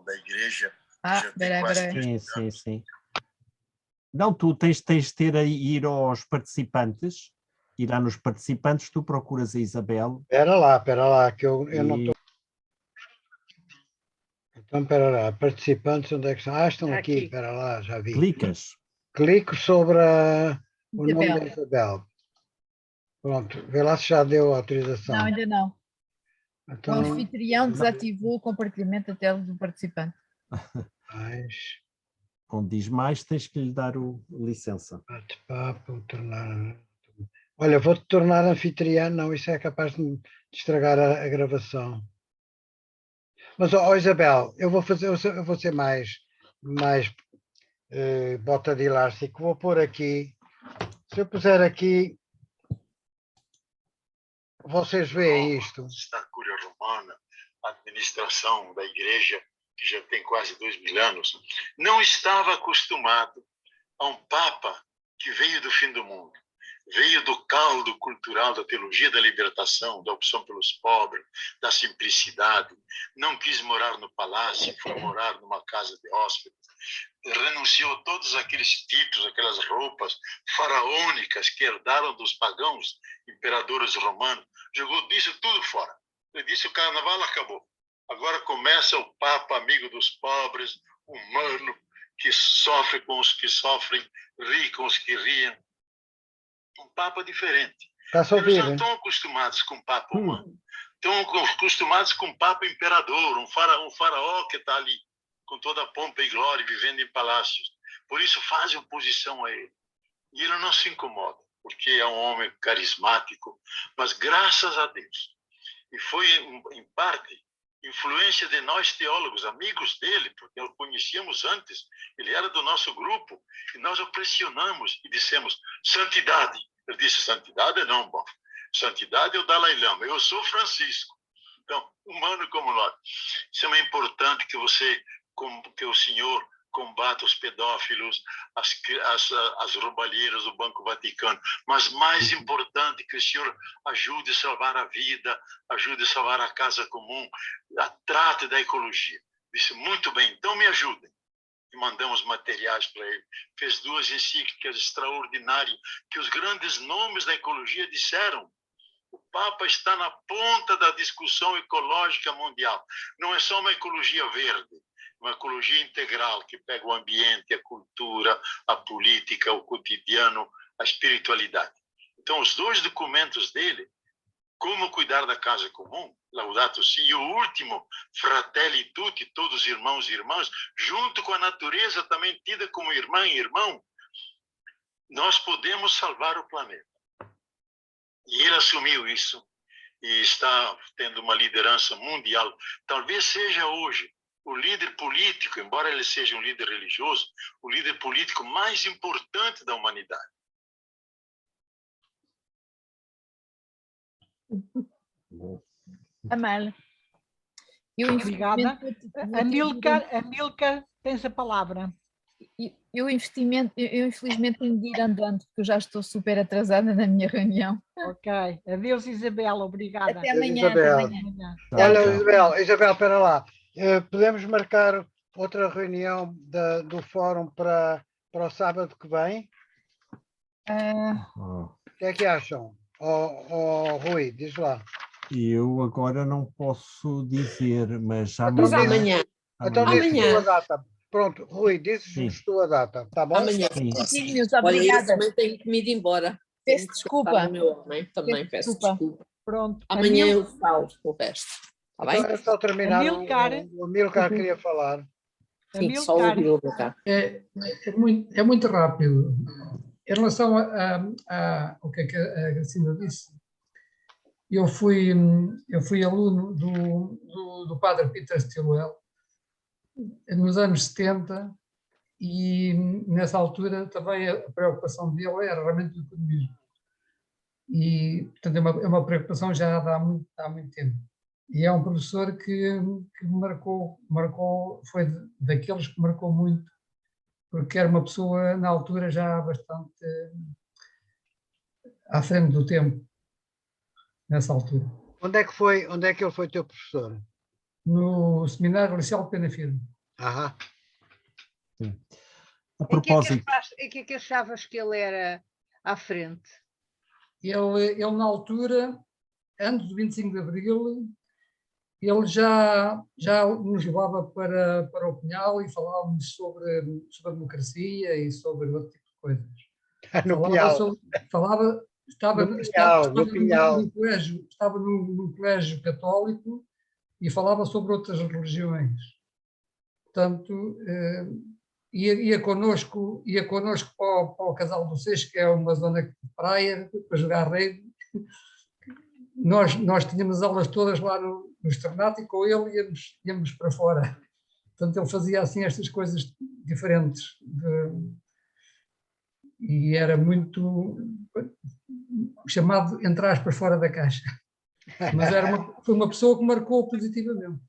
Da igreja. Peraí. Sim. Não, tu tens de ir aos participantes, irá nos participantes, tu procuras a Isabel. Espera lá, que eu não estou... Então, espera lá, participantes, onde é que estão? Estão aqui, espera lá, já vi. Clicas. Clico sobre o nome da Isabel. Pronto, vê lá se já deu autorização. Não, ainda não. Então, o anfitrião desativou o compartilhamento da tela do participante. Onde diz mais, tens que lhe dar licença. Bate-papo, tornar... Olha, vou-te tornar anfitriã, não, isso é capaz de estragar a gravação. Mas, Isabel, eu vou ser mais bota de elástico, vou pôr aqui, se eu puser aqui vocês veem isto? Da Cúria Romana, a administração da igreja, que já tem quase 2000 anos, não estava acostumado a um Papa que veio do fim do mundo. Veio do caldo cultural da teologia da libertação, da opção pelos pobres, da simplicidade. Não quis morar no palácio, foi morar numa casa de hóspedes. Renunciou a todos aqueles títulos, aquelas roupas faraônicas que herdaram dos pagãos, imperadores romanos. Jogou disso tudo fora. Ele disse: o carnaval acabou. Agora começa o Papa amigo dos pobres, humano, que sofre com os que sofrem, ri com os que riem. Um Papa diferente. Está-se a Eles ouvir, não hein? estão acostumados com o Papa humano. Estão acostumados com o Papa imperador, um faraó que está ali com toda a pompa e glória, vivendo em palácios. Por isso fazem oposição a ele. E ele não se incomoda, porque é um homem carismático, mas graças a Deus. E foi, em parte, influência de nós teólogos, amigos dele, porque o conhecíamos antes, ele era do nosso grupo, e nós o pressionamos e dissemos: santidade. Ele disse: santidade não, bom. Santidade é o Dalai Lama, eu sou Francisco. Então, humano como nós. Isso é importante que o senhor combata os pedófilos, as roubalheiras do Banco Vaticano, mas mais importante que o senhor ajude a salvar a vida, ajude a salvar a casa comum, trate da ecologia. Disse: muito bem, então me ajudem. E mandamos materiais para ele. Fez 2 encíclicas extraordinárias que os grandes nomes da ecologia disseram. O Papa está na ponta da discussão ecológica mundial. Não é só uma ecologia verde, uma ecologia integral que pega o ambiente, a cultura, a política, o cotidiano, a espiritualidade. Então, os 2 documentos dele, Como Cuidar da Casa Comum, Laudato Si, e o último, Fratelli Tutti, todos irmãos e irmãs, junto com a natureza também tida como irmã e irmão, nós podemos salvar o planeta. E ele assumiu isso e está tendo uma liderança mundial. Talvez seja hoje o líder político, embora ele seja um líder religioso, o líder político mais importante da humanidade. Amélia. Obrigada. Amílcar, tens a palavra. Eu infelizmente tenho de ir andando, porque eu já estou super atrasada na minha reunião. Ok. Adeus, Isabela. Obrigada. Até amanhã. Isabel. Até amanhã. Olha, Isabel, espera lá. Podemos marcar outra reunião do fórum para o sábado que vem? O que é que acham? Rui, diz lá. Eu agora não posso dizer, mas Mas amanhã. Então diz-nos Amanhã. a data. Pronto, Rui, diz-nos tu a data, tá bom? Amanhã. Beijinhos, Olha, eu obrigada. também tenho que me ir embora. Peço Tenho que desculpa. descansar do meu homem, também peço desculpa. Pronto. Amanhã eu falo o resto. Está bem? Então é só terminar. Amílcar. O Amílcar queria falar. Sim, só ouvir o Amílcar. É muito rápido. Em relação ao que a Gracinda disse, eu fui aluno do padre Peter Stilwell nos anos 70 e nessa altura também a preocupação dele era realmente o economismo. E, portanto, é uma preocupação já há muito tempo. E é um professor que marcou, foi daqueles que marcou muito, porque era uma pessoa, na altura, já bastante à frente do tempo, nessa altura. Onde é que ele foi teu professor? No Seminário Liceal de Penafirme. Aham. Sim. A propósito. Em que é que achavas que ele era à frente? Ele na altura, antes do 25 de Abril, ele já nos levava para o Pinhal e falávamos sobre a democracia e sobre outro tipo de coisas. No Pinhal. Estava num colégio católico e falava sobre outras religiões. Portanto, ia connosco para o Casal do Seixo, que é uma zona de praia, para jogar rede. Nós tínhamos aulas todas lá no externato e com ele íamos para fora. Portanto, ele fazia assim estas coisas diferentes. E era muito chamado, entre aspas, fora da caixa. Mas foi uma pessoa que marcou positivamente.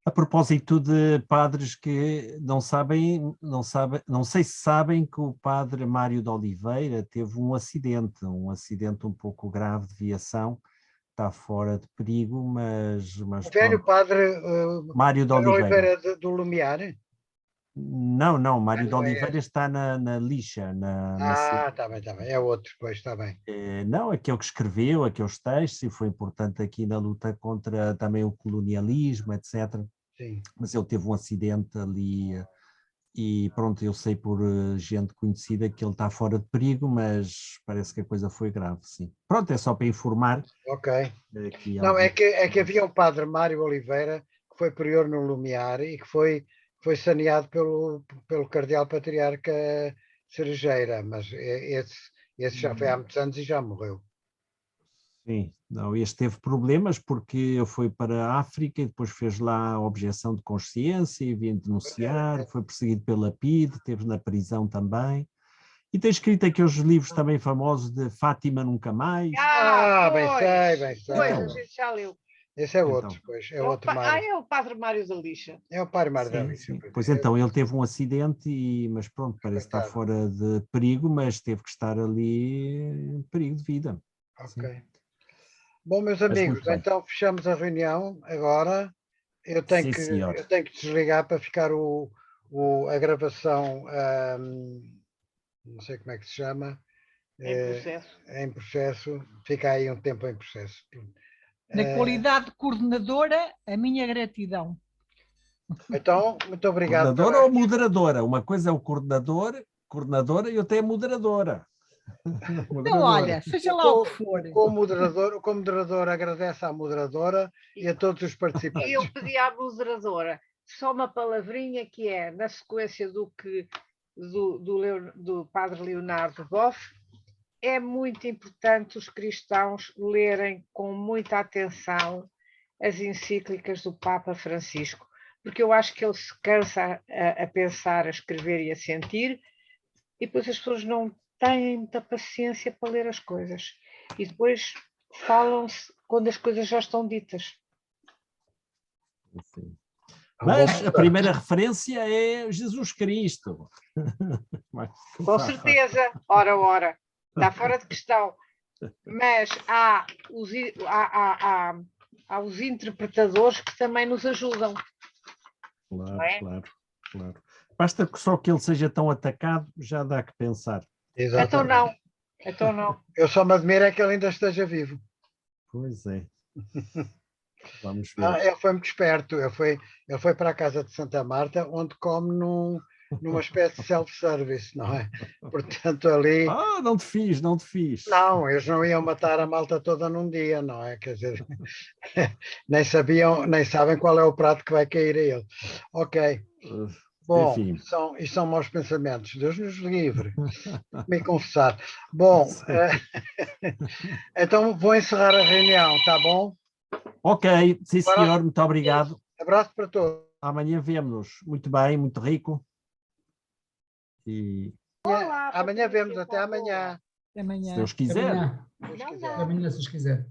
A propósito de padres que não sei se sabem que o padre Mário de Oliveira teve um acidente um pouco grave de viação, está fora de perigo, mas O velho pronto. padre Mário de Oliveira. do Lumiar? Não, Mário de não é Oliveira está na Lixa. Está bem, é outro, pois, está bem. Não, aquele que escreveu aqueles textos e foi importante aqui na luta contra também o colonialismo, etc. Sim. Mas ele teve um acidente ali e pronto, eu sei por gente conhecida que ele está fora de perigo, mas parece que a coisa foi grave, sim. Pronto, é só para informar. Ok. Não, é que havia um padre Mário Oliveira que foi prior no Lumiar e que foi saneado pelo cardeal patriarca Cerejeira, mas esse já foi há muitos anos e já morreu. Sim, não, este teve problemas porque foi para a África e depois fez lá a objeção de consciência e vinha denunciar, foi perseguido pela PIDE, esteve na prisão também. E tem escrito aqueles livros também famosos de Fátima Nunca Mais. Bem sei. Pois, a gente já leu. Esse é outro, pois. É outro Mário. É o padre Mário da Lixa. É o padre Mário da Lixa. Sim. Pois então, ele teve um acidente, mas pronto, parece que está fora de perigo, mas teve que estar ali em perigo de vida. Ok. Sim. Bom, meus amigos, então fechamos a reunião agora. Eu tenho que desligar para ficar a gravação, não sei como é que se chama. Em processo. Fica aí um tempo em processo. Na qualidade de coordenadora, a minha gratidão. Então, muito obrigado. Coordenadora ou moderadora? Uma coisa é o coordenadora e outra é a moderadora. Então, olha, seja lá o que for. O moderador agradece à moderadora e a todos os participantes. E eu pedi à moderadora só uma palavrinha que é, na sequência do padre Leonardo Boff, é muito importante os cristãos lerem com muita atenção as encíclicas do Papa Francisco, porque eu acho que ele se cansa a pensar, a escrever e a sentir, e depois as pessoas não têm muita paciência para ler as coisas. E depois falam-se quando as coisas já estão ditas. Mas a primeira referência é Jesus Cristo. Com certeza, ora, está fora de questão. Mas há os interpretadores que também nos ajudam. Claro. Basta que só que ele seja tão atacado, já dá que pensar. Exatamente. Então não. Eu só me admiro é que ele ainda esteja vivo. Pois é. Vamos ver. Ele foi muito esperto. Ele foi para a casa de Santa Marta, onde come numa espécie de self-service, não é? Portanto, ali... não te fiz. Não, eles não iam matar a malta toda num dia, não é? Quer dizer, nem sabem qual é o prato que vai cair a ele. Ok. Bom, isto são maus pensamentos. Deus nos livre. Me confessar. Bom, então vou encerrar a reunião, tá bom? Ok, sim senhor, muito obrigado. Abraço para todos. Amanhã vemo-nos. Muito bem, muito rico. E... Amanhã vemos, até amanhã. Até amanhã. Se Deus quiser. Amanhã, se Deus quiser.